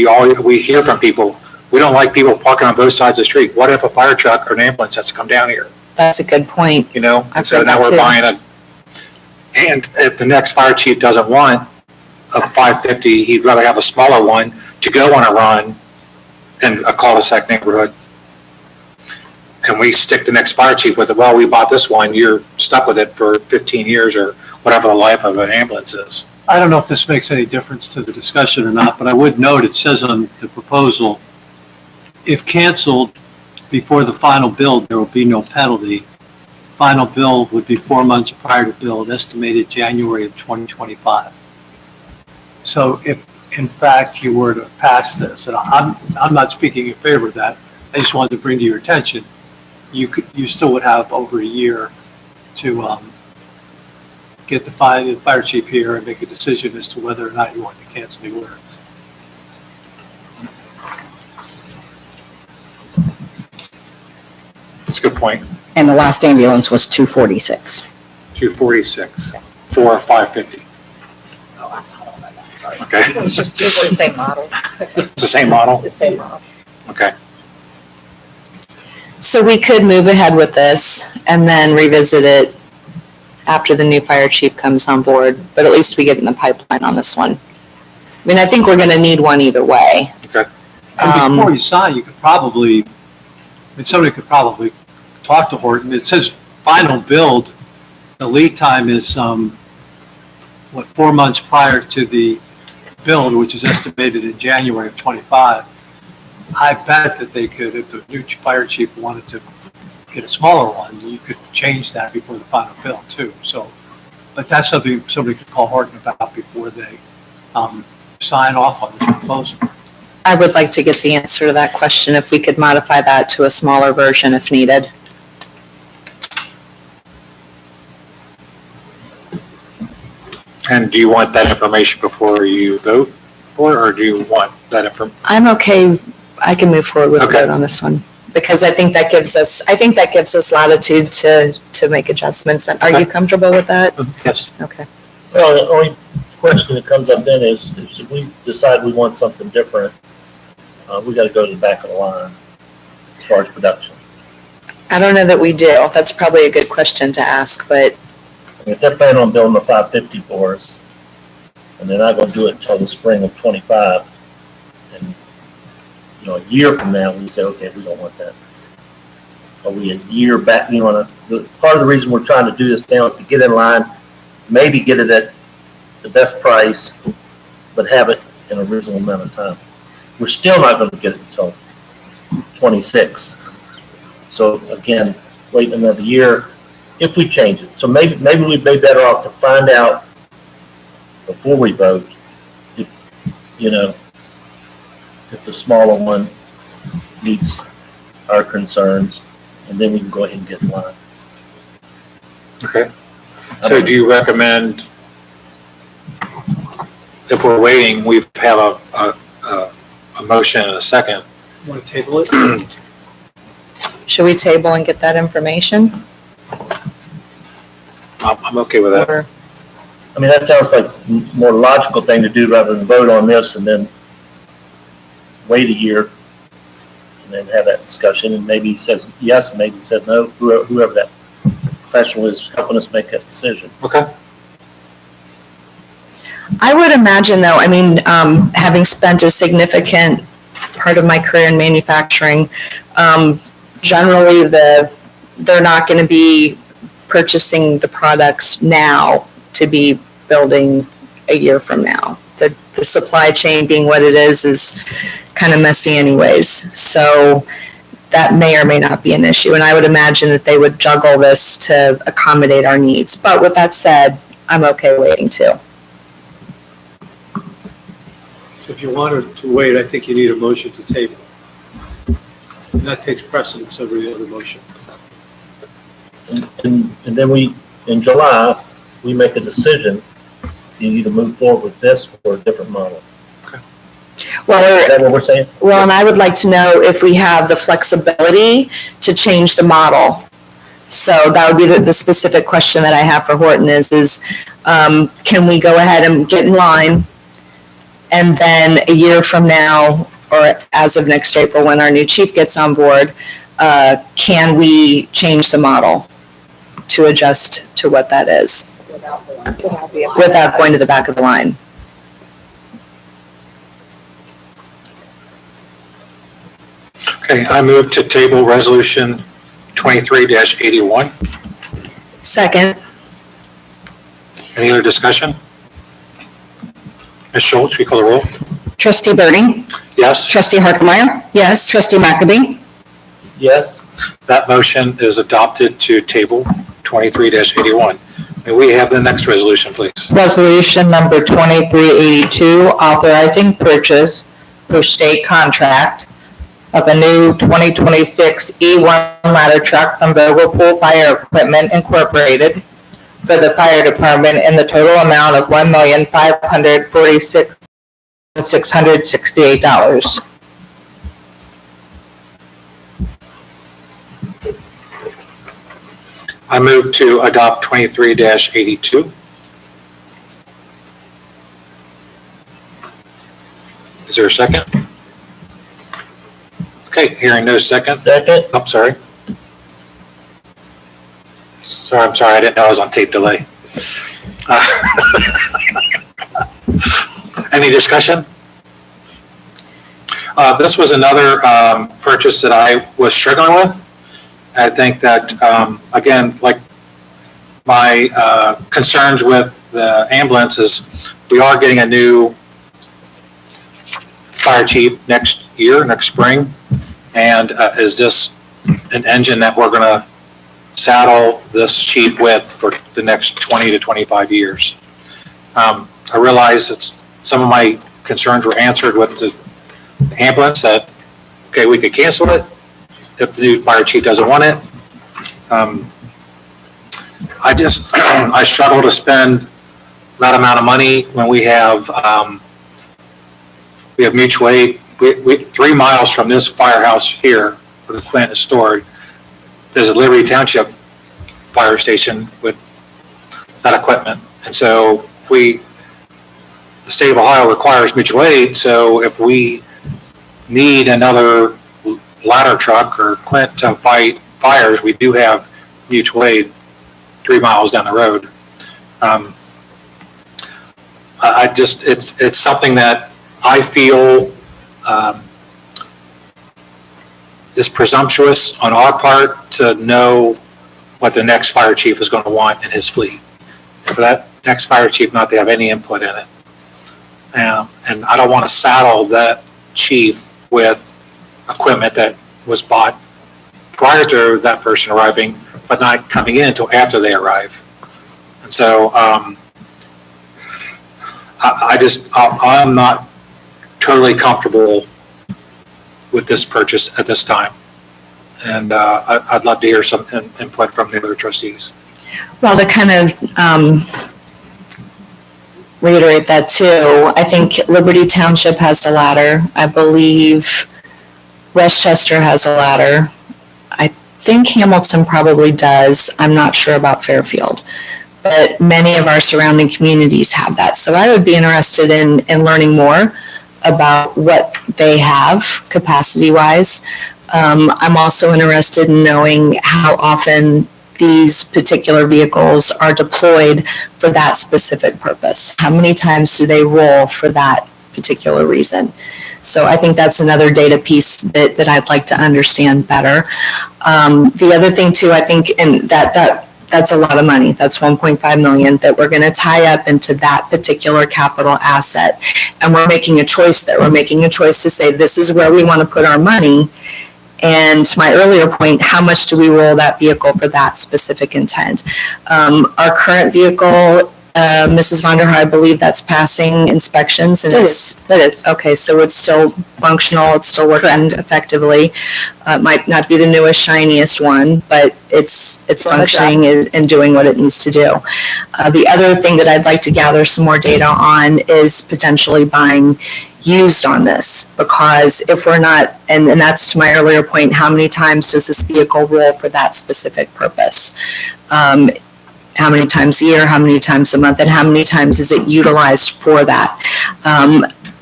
we hear from people, we don't like people parking on both sides of the street. What if a fire truck or an ambulance has to come down here? That's a good point. And so now we're buying and if the next fire chief doesn't want a 550, he'd rather have a smaller one to go on a run in a cul-de-sac neighborhood. And we stick the next fire chief with it. Well, we bought this one, you're stuck with it for 15 years or whatever the life of an ambulance is. I don't know if this makes any difference to the discussion or not, but I would note, it says on the proposal, if canceled before the final build, there will be no penalty. Final build would be 4 months prior to build, estimated January of 2025. So if, in fact, you were to pass this, and I'm not speaking in favor of that, I just wanted to bring to your attention, you still would have over a year to get the fire chief here and make a decision as to whether or not you want to cancel the orders. That's a good point. And the last ambulance was 246. 246 Yes. for 550. Okay. It's just the same model. It's the same model? The same model. Okay. So we could move ahead with this and then revisit it after the new fire chief comes on board, but at least we get in the pipeline on this one. I mean, I think we're gonna need one either way. Okay. And before you sign, you could probably, somebody could probably talk to Horton. It says final build, the lead time is, 4 months prior to the build, which is estimated in January of 25. I bet that they could, if the new fire chief wanted to get a smaller one, you could change that before the final build too. So, but that's something somebody could call Horton about before they sign off on the proposal. I would like to get the answer to that question, if we could modify that to a smaller version if needed. And do you want that information before you vote for it, or do you want that information? I'm okay, I can move forward with a Okay. vote on this one, because I think that gives us latitude to make adjustments. Are you comfortable with that? Yes. Okay. Well, the only question that comes up then is if we decide we want something different, we gotta go to the back of the line as far as production. I don't know that we do. That's probably a good question to ask, but I mean, if they're planning on building a 550 for us, and they're not gonna do it until the spring of 25, and, a year from now, we say, okay, we don't want that. Are we a year back, part of the reason we're trying to do this now is to get in line, maybe get it at the best price, but have it in a reasonable amount of time. We're still not gonna get it until 26. So again, wait another year if we change it. So maybe we'd be better off to find out before we vote, if the smaller one meets our concerns, and then we can go ahead and get in line. Okay. So do you recommend, if we're waiting, we have a motion and a second? Want to table it? should we table and get that information? I'm okay with that. Or I mean, that sounds like a more logical thing to do rather than vote on this and then wait a year and have that discussion, and maybe he says yes, and maybe he says no, whoever that professional is helping us make that decision. Okay. I would imagine though, I mean, having spent a significant part of my career in manufacturing, generally they're not going to be purchasing the products now to be building a year from now. The supply chain being what it is kind of messy anyways. So that may or may not be an issue. And I would imagine that they would juggle this to accommodate our needs. But with that said, I'm okay waiting too. If you wanted to wait, I think you need a motion to table. And that takes precedence over the other motion. And then in July, we make a decision, you either move forward with this or a different model. Well, Is that what we're saying? Well, and I would like to know if we have the flexibility to change the model. So that would be the specific question that I have for Horton is can we go ahead and get in line? And then a year from now, or as of next April, when our new chief gets on board, can we change the model to adjust to what that is? Without going to the back of the line. Okay, I move to table resolution 23-81. Second. Any other discussion? Ms. Schultz, we call the roll? Trustee Burden? Yes, Trustee Harkemaier? Yes. Trustee McAbey? Yes? that motion is adopted to table 23-81. May we have the next resolution, please? Resolution number 2382, authorizing purchase per state contract of a new 2026 E1 ladder truck from Vogel Fire Equipment Incorporated for the fire department in the total amount of $1,546,668. I move to adopt 23-82. Is there a second? Okay, hearing no second. Second? I'm sorry. I'm sorry, I didn't know I was on tape delay. Any discussion? This was another purchase that I was struggling with. I think that, again, like my concerns with the ambulance is we are getting a new fire chief next year, next spring. And is this an engine that we're going to saddle this chief with for the next 20 to 25 years? I realize that some of my concerns were answered with the ambulance that, okay, we could cancel it if the new fire chief doesn't want it. I struggle to spend that amount of money when we have mutual aid. We 3 miles from this firehouse here, where the plant is stored, there's a Liberty Township fire station with that equipment. And so the state of Ohio requires mutual aid. So if we need another ladder truck or Quint to fight fires, we do have mutual aid 3 miles down the road. It's something that I feel is presumptuous on our part to know what the next fire chief is going to want in his fleet. And for that next fire chief not to have any input in it. And I don't want to saddle that chief with equipment that was bought prior to that person arriving, but not coming in until after they arrive. And so I'm not totally comfortable with this purchase at this time. And I'd love to hear some input from the other trustees. Well, to kind of reiterate that too, I think Liberty Township has a ladder. I believe Westchester has a ladder. I think Hamilton probably does. I'm not sure about Fairfield. But many of our surrounding communities have that. So I would be interested in learning more about what they have capacity-wise. I'm also interested in knowing how often these particular vehicles are deployed for that specific purpose. How many times do they roll for that particular reason? So I think that's another data piece that I'd like to understand better. The other thing too, I think, and that's a lot of money. That's 1.5 million that we're going to tie up into that particular capital asset. And we're making a choice there. We're making a choice to say, this is where we want to put our money. And to my earlier point, how much do we roll that vehicle for that specific intent? Our current vehicle, Mrs. Von der Haar, I believe that's passing inspections. And It is. Okay, so it's still functional, it's still working effectively. It might not be the newest, shiniest one, but it's functioning and doing what it needs to do. The other thing that I'd like to gather some more data on is potentially buying used on this, because if we're not, and that's to my earlier point, how many times does this vehicle roll for that specific purpose? How many times a year, how many times a month, and how many times is it utilized for that?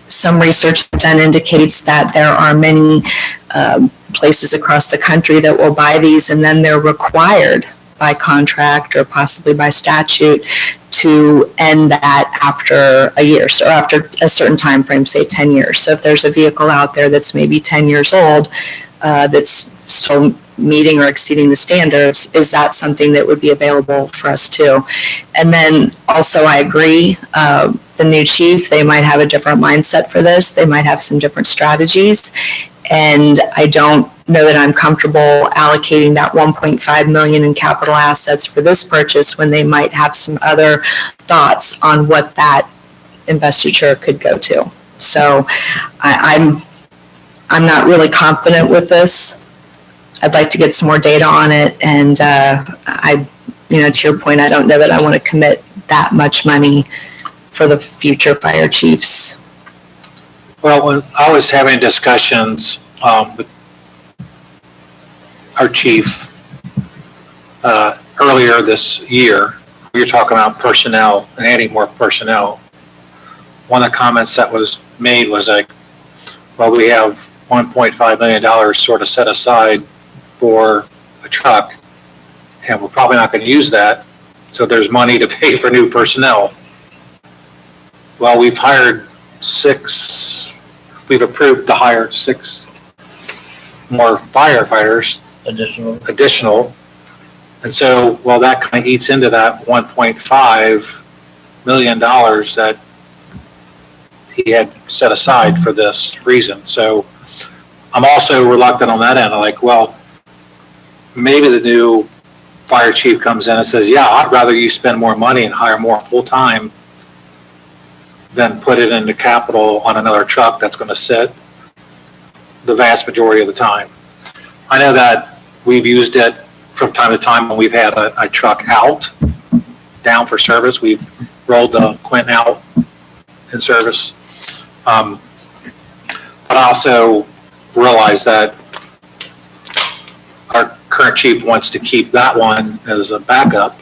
Some research I've done indicates that there are many places across the country that will buy these, and then they're required by contract or possibly by statute to end that after a year. So after a certain time frame, say 10 years. So if there's a vehicle out there that's maybe 10 years old, that's still meeting or exceeding the standards, is that something that would be available for us too? And then also I agree, the new chief, they might have a different mindset for this. They might have some different strategies. And I don't know that I'm comfortable allocating that 1.5 million in capital assets for this purchase when they might have some other thoughts on what that investiture could go to. So I'm not really confident with this. I'd like to get some more data on it. And to your point, I don't know that I want to commit that much money for the future fire chiefs. Well, when I was having discussions with our chief earlier this year, we were talking about personnel and adding more personnel. One of the comments that was made was like, well, we have $1.5 million sort of set aside for a truck, and we're probably not going to use that, so there's money to pay for new personnel. Well, we've approved to hire 6 more firefighters additional. And so, well, that kind of eats into that $1.5 million that he had set aside for this reason. So I'm also reluctant on that end. I'm like, well, maybe the new fire chief comes in and says, yeah, I'd rather you spend more money and hire more full-time than put it into capital on another truck that's going to sit the vast majority of the time. I know that we've used it from time to time when we've had a truck out, down for service. We've rolled the Quentin out in service. But I also realize that our current chief wants to keep that one as a backup.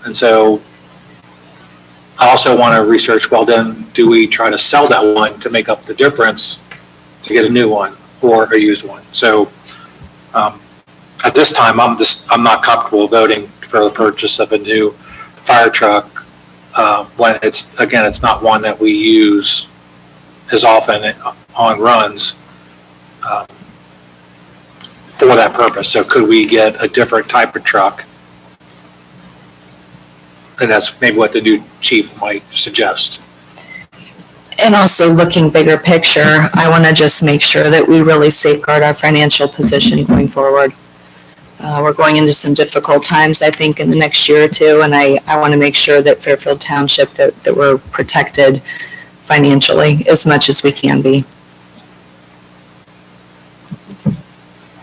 And so I also want to research, well, then do we try to sell that one to make up the difference to get a new one or a used one? So at this time, I'm not comfortable voting for the purchase of a new fire truck when it's not one that we use as often on runs for that purpose. So could we get a different type of truck? And that's maybe what the new chief might suggest. And also looking bigger picture, I want to just make sure that we really safeguard our financial position going forward. We're going into some difficult times, I think, in the next year or two, and I want to make sure that Fairfield Township, that we're protected financially as much as we can be.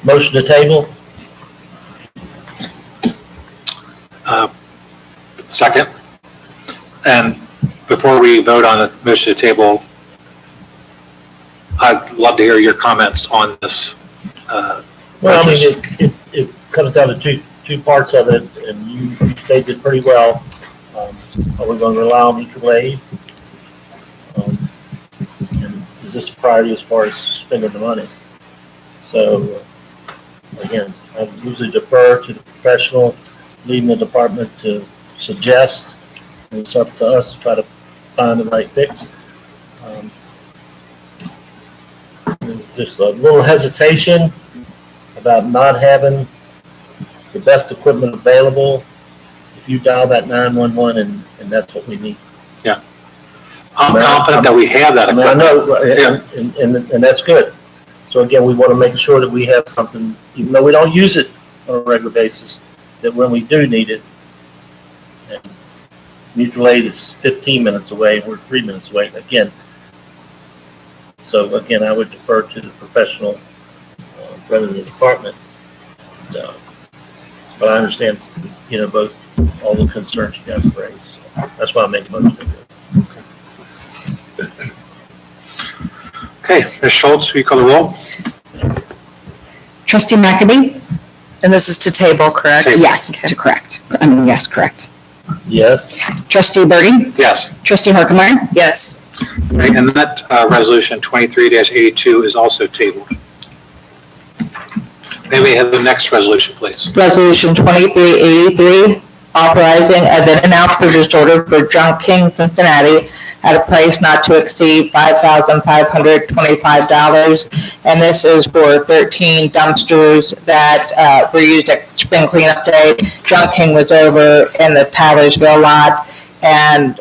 Motion to table? Second. And before we vote on the motion to table, I'd love to hear your comments on this. Well, I mean, it comes down to two parts of it, and you stated pretty well. Are we going to rely on mutual aid? And is this a priority as far as spending the money? So, again, I usually defer to the professional leading the department to suggest, and it's up to us to try to find the right fix. There's just a little hesitation about not having the best equipment available. If you dial that 911 and that's what we need. I'm confident that we have that I mean, I equipment. know, and that's good. So again, we want to make sure that we have something, even though we don't use it on a regular basis, that when we do need it, and mutual aid is 15 minutes away, and we're 3 minutes away, again. So again, I would defer to the professional, rather than the department. But I understand, both, all the concerns you guys have raised. So that's why I make a motion. Okay, Ms. Schultz, will you call the roll? Trustee McAbey? And this is to table, correct? Table. Yes, correct. Yes, correct. Yes? Trustee Birdie? Yes. Trustee Harkemaier? Yes. Okay, and that resolution 23-82 is also tabled. May we have the next resolution, please? Resolution 2383, authorizing a then and now purchase order for Junk King Cincinnati at a price not to exceed $5,525. And this is for 13 dumpsters that were used at spring cleanup day. Junk King was over in the Tylersville lot, and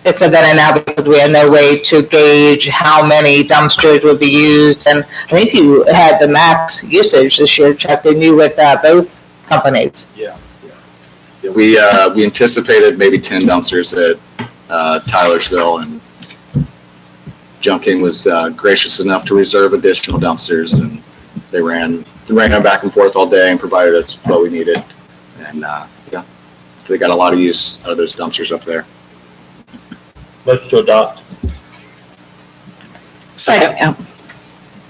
it's a then and now because we had no way to gauge how many dumpsters would be used. And I think you had the max usage this year, Chuck, didn't you, with both companies? Yeah, we anticipated maybe 10 dumpsters at Tylersville, and Junking was gracious enough to reserve additional dumpsters, and they ran them back and forth all day and provided us what we needed. And they got a lot of use out of those dumpsters up there. Motion to adopt. Second.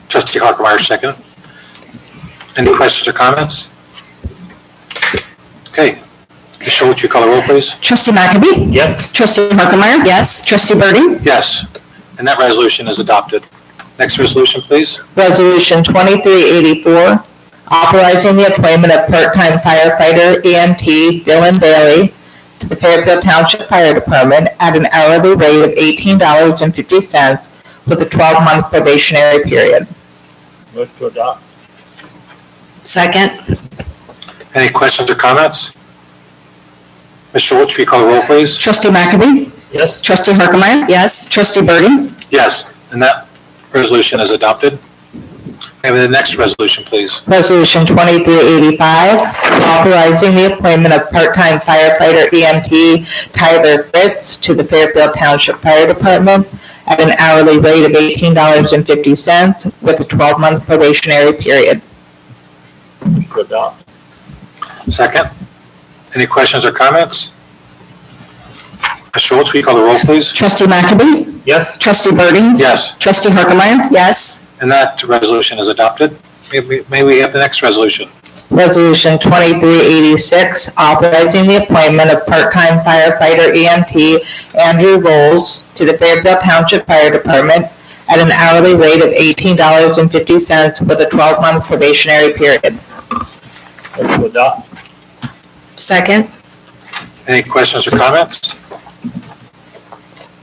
Trustee Harkemaier, second. Any questions or comments? Okay. Ms. Schultz, will you call the roll, please? Trustee McAbey? Yes? Trustee Harkemaier? Yes. Trustee Birdie? Yes. And that resolution is adopted. Next resolution, please. Resolution 2384, authorizing the appointment of part-time firefighter EMT Dylan Bailey to the Fairfield Township Fire Department at an hourly rate of $18.50 with a 12-month probationary period. Motion to adopt. Second. Any questions or comments? Ms. Schultz, will you call the roll, please? Trustee McAbey? Yes? Trustee Harkemaier? Yes. Trustee Birdie? Yes. And that resolution is adopted. May we have the next resolution, please? Resolution 2385, authorizing the appointment of part-time firefighter EMT Tyler Fritz to the Fairfield Township Fire Department at an hourly rate of $18.50 with a 12-month probationary period. Motion to adopt. Second. Any questions or comments? Ms. Schultz, will you call the roll, please? Trustee McAbey? Yes? Trustee Birdie? Yes. Trustee Harkemaier? Yes. And that resolution is adopted. May we have the next resolution? Resolution 2386, authorizing the appointment of part-time firefighter EMT Andrew Rolls to the Fairfield Township Fire Department at an hourly rate of $18.50 with a 12-month probationary period. Motion to adopt. Second. Any questions or comments?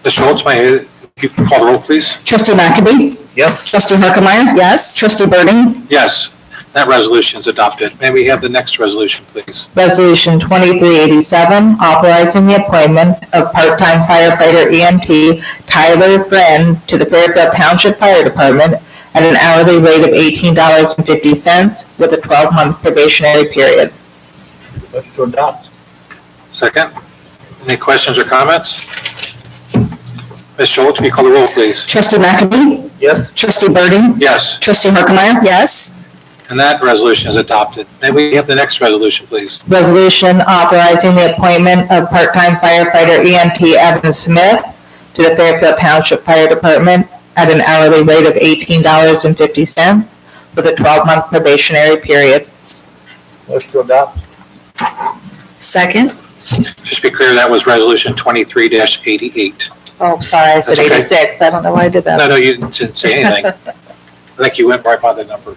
Ms. Schultz, may you call the roll, please? Trustee McAbey? Yes? Trustee Harkemaier? Yes. Trustee Birdie? Yes. That resolution is adopted. May we have the next resolution, please? Resolution 2387, authorizing the appointment of part-time firefighter EMT Tyler Friend to the Fairfield Township Fire Department at an hourly rate of $18.50 with a 12-month probationary period. Motion to adopt. Second. Any questions or comments? Ms. Schultz, will you call the roll, please? Trustee McAbey? Yes? Trustee Birdie? Yes. Trustee Harkemaier? Yes. And that resolution is adopted. May we have the next resolution, please? Resolution authorizing the appointment of part-time firefighter EMT Evan Smith to the Fairfield Township Fire Department at an hourly rate of $18.50 with a 12-month probationary period. Motion to adopt. Second. Just be clear, that was resolution 23-88. Oh, sorry, I said That's okay. 86. I don't know why I did that. No, you didn't say anything. I think you went right by the number.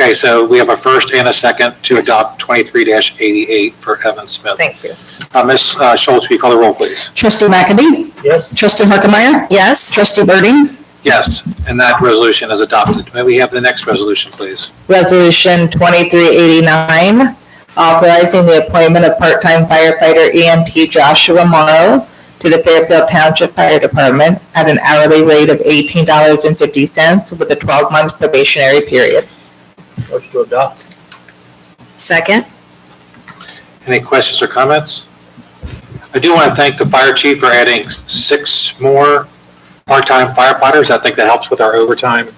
Okay, so we have a first and a second to adopt 23-88 for Evan Smith. Thank you. Ms. Schultz, will you call the roll, please? Trustee McAbey? Yes. Trustee Harkemaier? Yes. Trustee Birding? Yes, and that resolution is adopted. May we have the next resolution, please? Resolution 2389, authorizing the appointment of part-time firefighter EMT Joshua Morrow to the Fairfield Township Fire Department at an hourly rate of $18.50 with a 12-month probationary period. Motion to adopt. Second. Any questions or comments? I do want to thank the fire chief for adding 6 more part-time firefighters. I think that helps with our overtime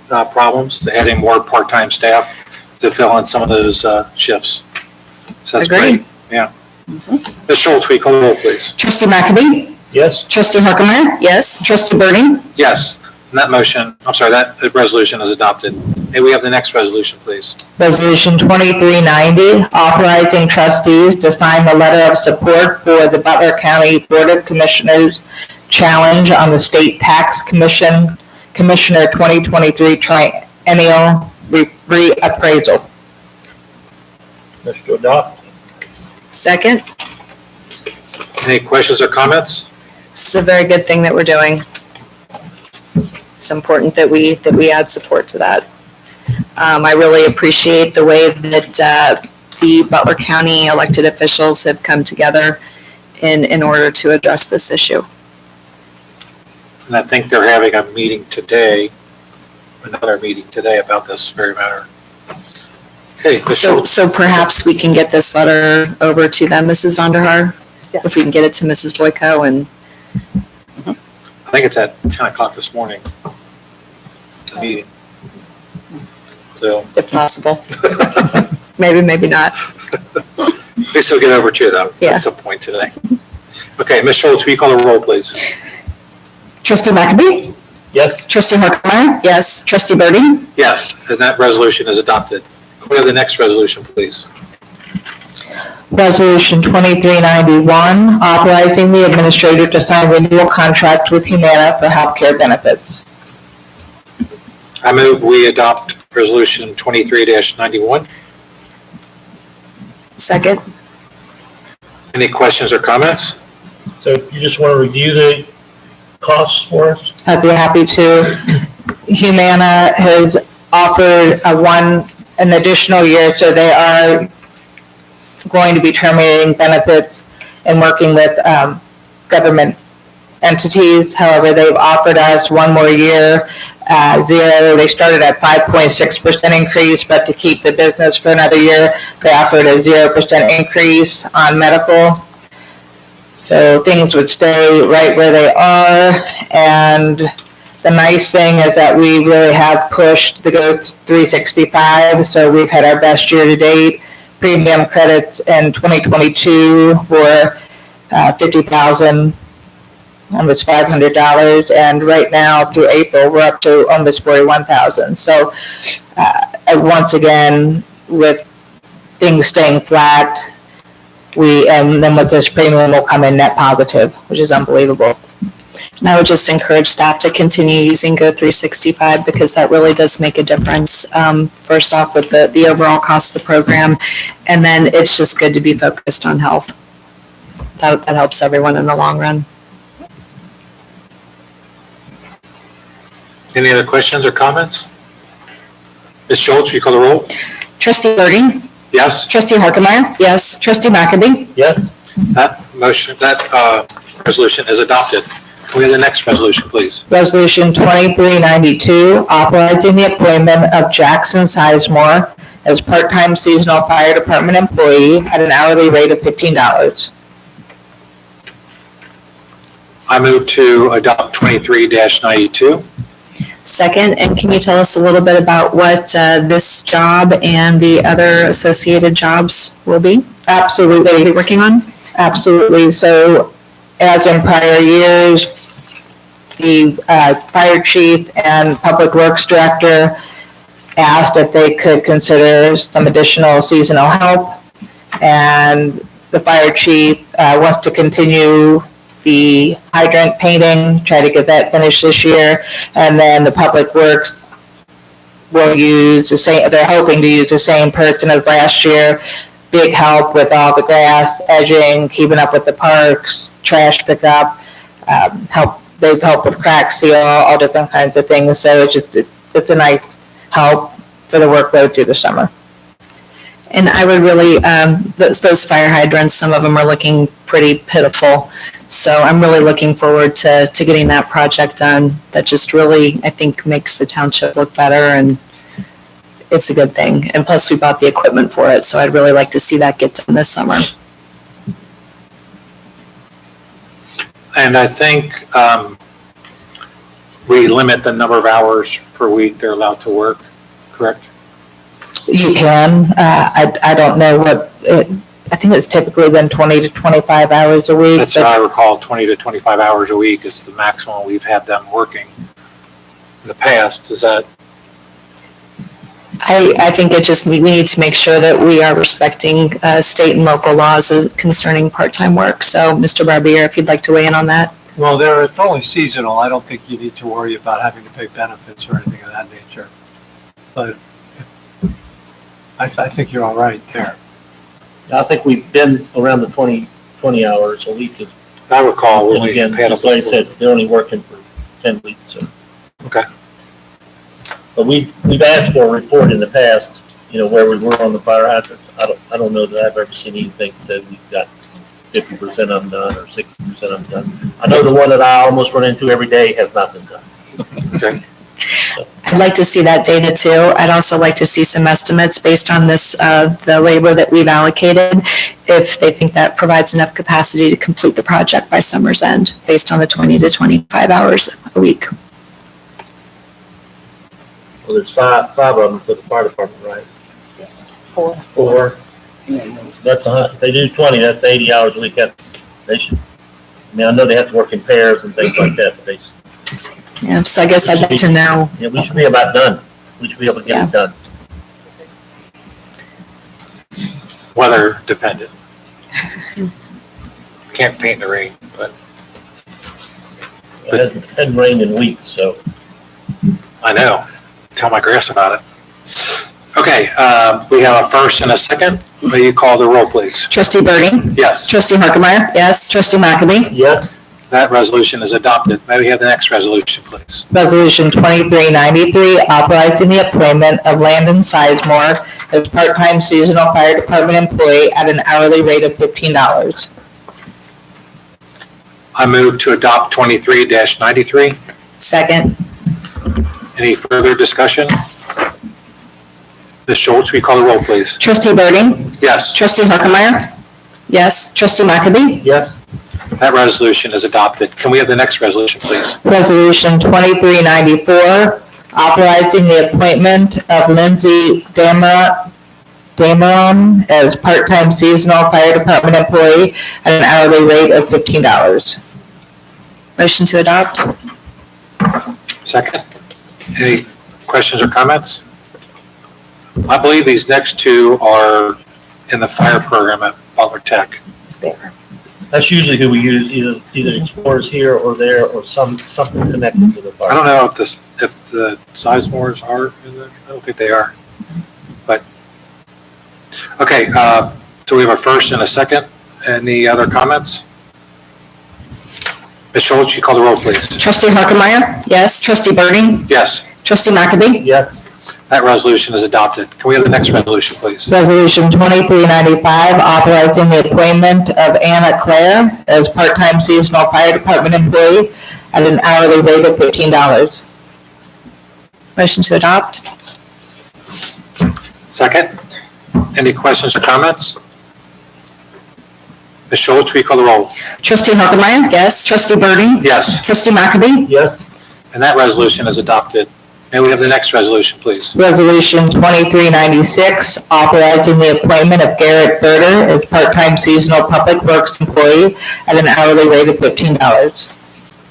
problems, adding more part-time staff to fill in some of those shifts. So that's Agreed. great. Yeah. Ms. Schultz, will you call the roll, please? Trustee McAbey? Yes. Trustee Harkemaier? Yes. Trustee Birding? Yes, and that resolution is adopted. May we have the next resolution, please? Resolution 2390, authorizing trustees to sign the letter of support for the Butler County Board of Commissioners challenge on the State Tax Commissioner 2023 triennial reappraisal. Motion to adopt. Second. Any questions or comments? This is a very good thing that we're doing. It's important that we add support to that. I really appreciate the way that the Butler County elected officials have come together in order to address this issue. And I think they're having a meeting today, another meeting today about this very matter. Okay, Ms. Schultz. So perhaps we can get this letter over to them, Mrs. Vonderhaar? Yeah. If we can get it to Mrs. Boyko and. I think it's at 10 o'clock this morning. The meeting. So. If possible. Maybe, maybe not. We still get over to them Yeah. at some point today. Okay, Ms. Schultz, will you call the roll, please? Trustee McAbey? Yes. Trustee Harkemaier? Yes. Trustee Birding? Yes, and that resolution is adopted. Can we have the next resolution, please? Resolution 2391, authorizing the administrator to sign renewal contract with Humana for healthcare benefits. I move we adopt resolution 23-91. Second. Any questions or comments? So you just want to review the costs for us? I'd be happy to. Humana has offered an additional year, so they are going to be terminating benefits and working with government entities. However, they've offered us one more year, zero. They started at 5.6% increase, but to keep the business for another year, they offered a 0% increase on medical. So things would stay right where they are. And the nice thing is that we really have pushed the GO 365. So we've had our best year to date. Premium credits in 2022 were $50,000, almost $500. And right now through April, we're up to almost $41,000. So once again, with things staying flat, and then with this premium will come in net positive, which is unbelievable. And I would just encourage staff to continue using Go 365 because that really does make a difference. First off, with the overall cost of the program, and then it's just good to be focused on health. That helps everyone in the long run. Any other questions or comments? Ms. Schultz, will you call the roll? Trustee Birding? Yes, Trustee Harkemaier? Yes. Trustee McAbey? Yes. that resolution is adopted. Can we have the next resolution, please? Resolution 2392, authorizing the appointment of Jackson Sizemore as part-time seasonal fire department employee at an hourly rate of $15. I move to adopt 23-92. Second, and can you tell us a little bit about what this job and the other associated jobs will be? Absolutely. That you're working on? Absolutely. So as in prior years, the fire chief and public works director asked if they could consider some additional seasonal help. And the fire chief wants to continue the hydrant painting, try to get that finished this year. And then the public works will use the same, they're hoping to use the same person as last year. Big help with all the grass, edging, keeping up with the parks, trash pickup, they've helped with crack seal, all different kinds of things. So it's a nice help for the workload through the summer. And I would really, those fire hydrants, some of them are looking pretty pitiful. So I'm really looking forward to getting that project done. That just really, I think, makes the township look better, and it's a good thing. And plus, we bought the equipment for it, so I'd really like to see that get done this summer. And I think we limit the number of hours per week they're allowed to work, correct? You can, I don't know I think it's typically been 20 to 25 hours a week. That's what I recall, 20 to 25 hours a week is the maximum we've had them working in the past. Is that? I think we need to make sure that we are respecting state and local laws concerning part-time work. So, Mr. Barbier, if you'd like to weigh in on that. Well, it's only seasonal. I don't think you need to worry about having to pay benefits or anything of that nature. But I think you're all right there. I think we've been around the 20 hours a week. I recall when And we again, had just like I said, they're only working for 10 weeks, so. Okay. But we've asked for a report in the past, where we were on the fire hydrants. I don't know that I've ever seen anything that said we've got 50% undone or 60% undone. I know the one that I almost run into every day has not been done. Okay. I'd like to see that data too. I'd also like to see some estimates based on this, the labor that we've allocated, if they think that provides enough capacity to complete the project by summer's end, based on the 20 to 25 hours a week. Well, there's five of them for the fire department, right? Four. That's if they do 20, that's 80 hours a week. They should. I know they have to work in pairs and things like that, but Yeah, so I guess I'd like to know. yeah, we should be about done. We should be able to get it done. Weather dependent. Can't paint in the rain, but It hasn't rained in weeks, so. I know. Tell my grass about it. Okay, we have a first and a second. Will you call the roll, please? Trustee Birding? Yes, Trustee Harkemaier? Yes. Trustee McAbey? Yes. that resolution is adopted. May we have the next resolution, please? Resolution 2393, authorizing the appointment of Landon Sizemore as part-time seasonal fire department employee at an hourly rate of $15. I move to adopt 23-93. Second. Any further discussion? Ms. Schultz, will you call the roll, please? Trustee Birding? Yes, Trustee Harkemaier? Yes. Trustee McAbey? Yes. that resolution is adopted. Can we have the next resolution, please? Resolution 2394, authorizing the appointment of Lindsay Dameron as part-time seasonal fire department employee at an hourly rate of $15. Motion to adopt? Second. Any questions or comments? I believe these next two are in the fire program at Butler Tech. There. That's usually who we use, either Explorers here or there, or something connected to the fire. I don't know if the Sizemores are in there. I don't think they are. But, okay, so we have a first and a second. Any other comments? Ms. Schultz, you call the roll, please. Trustee Harkemaier? Yes. Trustee Birding? Yes, Trustee McAbey? Yes. that resolution is adopted. Can we have the next resolution, please? Resolution 2395, authorizing the appointment of Anna Claire as part-time seasonal fire department employee at an hourly rate of $15. Motion to adopt? Second. Any questions or comments? Ms. Schultz, will you call the roll? Trustee Harkemaier? Yes. Trustee Birding? Yes, Trustee McAbey? Yes. and that resolution is adopted. May we have the next resolution, please? Resolution 2396, authorizing the appointment of Garrett Berter as part-time seasonal public works employee at an hourly rate of $15.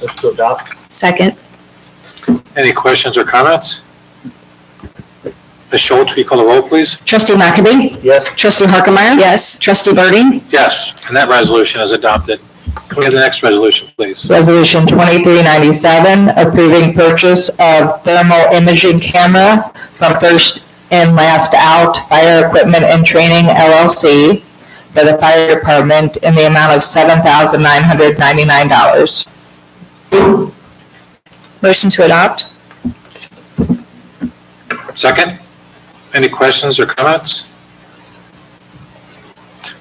Let's to adopt. Second. Any questions or comments? Ms. Schultz, will you call the roll, please? Trustee McAbey? Yes. Trustee Harkemaier? Yes. Trustee Birding? Yes, and that resolution is adopted. Can we have the next resolution, please? Resolution 2397, approving purchase of thermal imaging camera from First and Last Out Fire Equipment and Training LLC for the fire department in the amount of $7,999. Motion to adopt? Second? Any questions or comments?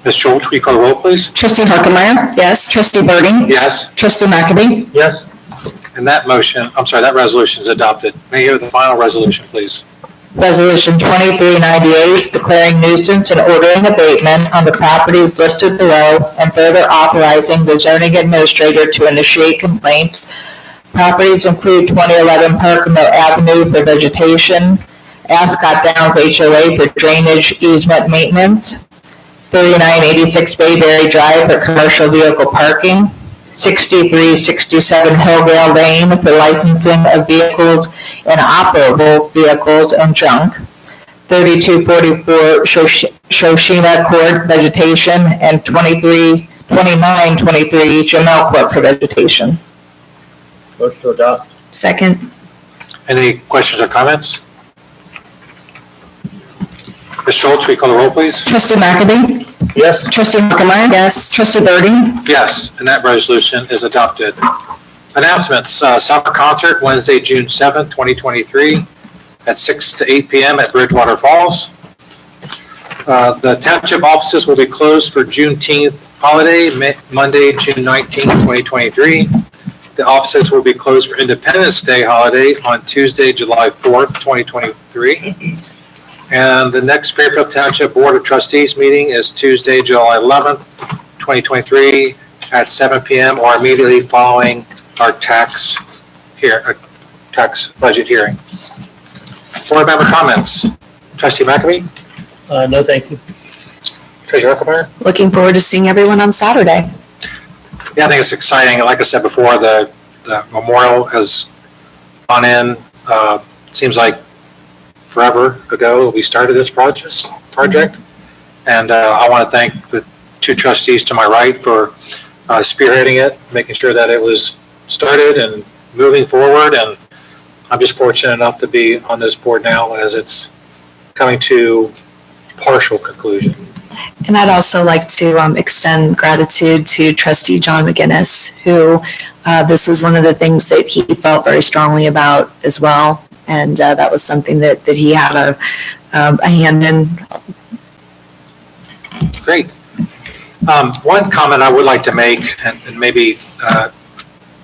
Ms. Schultz, will you call the roll, please? Trustee Harkemaier. Yes. Trustee Burden. Yes. Trustee McAdie. Yes. And that resolution is adopted. May I hear the final resolution, please? Resolution 2398, declaring nuisance and ordering abatement on the properties listed below and further authorizing the zoning administrator to initiate complaint. Properties include 2011 Park Mill Avenue for vegetation, Ascot Downs HOA for drainage easement maintenance, 3986 Bayberry Drive for commercial vehicle parking, 6367 Hilldale Lane for licensing of vehicles and operable vehicles and junk, 3244 Shoshina Court vegetation, and 2923 Jamel Court for vegetation. Motion to adopt. Second? Any questions or comments? Ms. Schultz, will you call the roll, please? Trustee McAdie. Yes. Trustee Harkemaier. Yes. Trustee Burden. Yes, and that resolution is adopted. Announcements, summer concert, Wednesday, June 7th, 2023, at 6 to 8 p.m. at Bridgewater Falls. The township offices will be closed for Juneteenth holiday, Monday, June 19th, 2023. The offices will be closed for Independence Day holiday on Tuesday, July 4th, 2023. And the next Fairfield Township Board of Trustees meeting is Tuesday, July 11th, 2023 at 7 p.m. or immediately following our tax budget hearing. Board member comments. Trustee McAfee? No, thank you. Treasurer Harkemaier? Looking forward to seeing everyone on Saturday. Yeah, I think it's exciting. Like I said before, the memorial has gone in, seems like forever ago we started this project. And I want to thank the two trustees to my right for spearheading it, making sure that it was started and moving forward. And I'm just fortunate enough to be on this board now as it's coming to partial conclusion. And I'd also like to extend gratitude to Trustee John McGinnis, who this was one of the things that he felt very strongly about as well. And that was something that he had a hand in. Great. One comment I would like to make, and maybe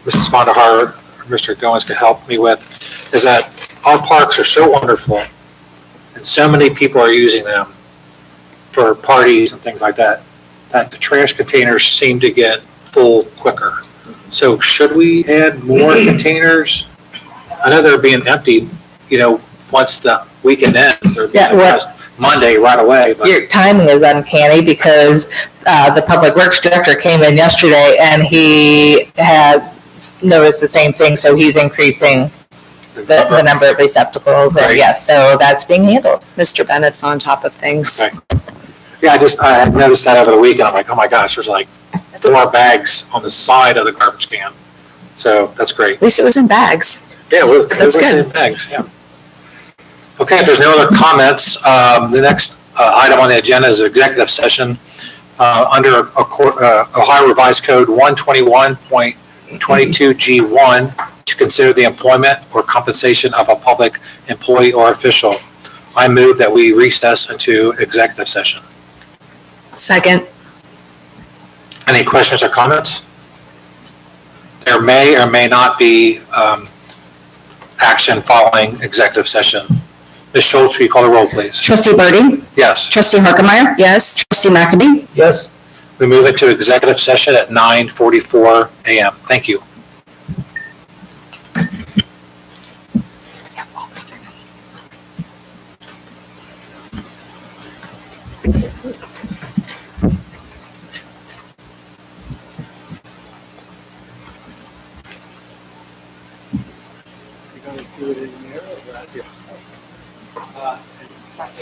Mrs. Vonderhaar or Mr. Goins can help me with, is that our parks are so wonderful and so many people are using them for parties and things like that, that the trash containers seem to get full quicker. So should we add more containers? I know they're being emptied, once the weekend ends, or Monday right away. But Your timing is uncanny because the Public Works Director came in yesterday and he has noticed the same thing, so he's increasing the number of receptacles. Right. And yes, so that's being handled. Mr. Bennett's on top of things. Okay. Yeah, I had noticed that over the weekend. I'm like, oh my gosh, there's like 4 bags on the side of the garbage can. So that's great. At least it was in bags. Yeah, it was That's good. in bags, yeah. Okay, if there's no other comments, the next item on the agenda is executive session under Ohio Revised Code 121.22G1 to consider the employment or compensation of a public employee or official. I move that we recess into executive session. Second? Any questions or comments? There may or may not be action following executive session. Ms. Schultz, will you call the roll, please? Trustee Burden. Yes. Trustee Harkemaier. Yes. Trustee McAdie. Yes. We move into executive session at 9:44 a.m. Thank you.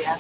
Yeah.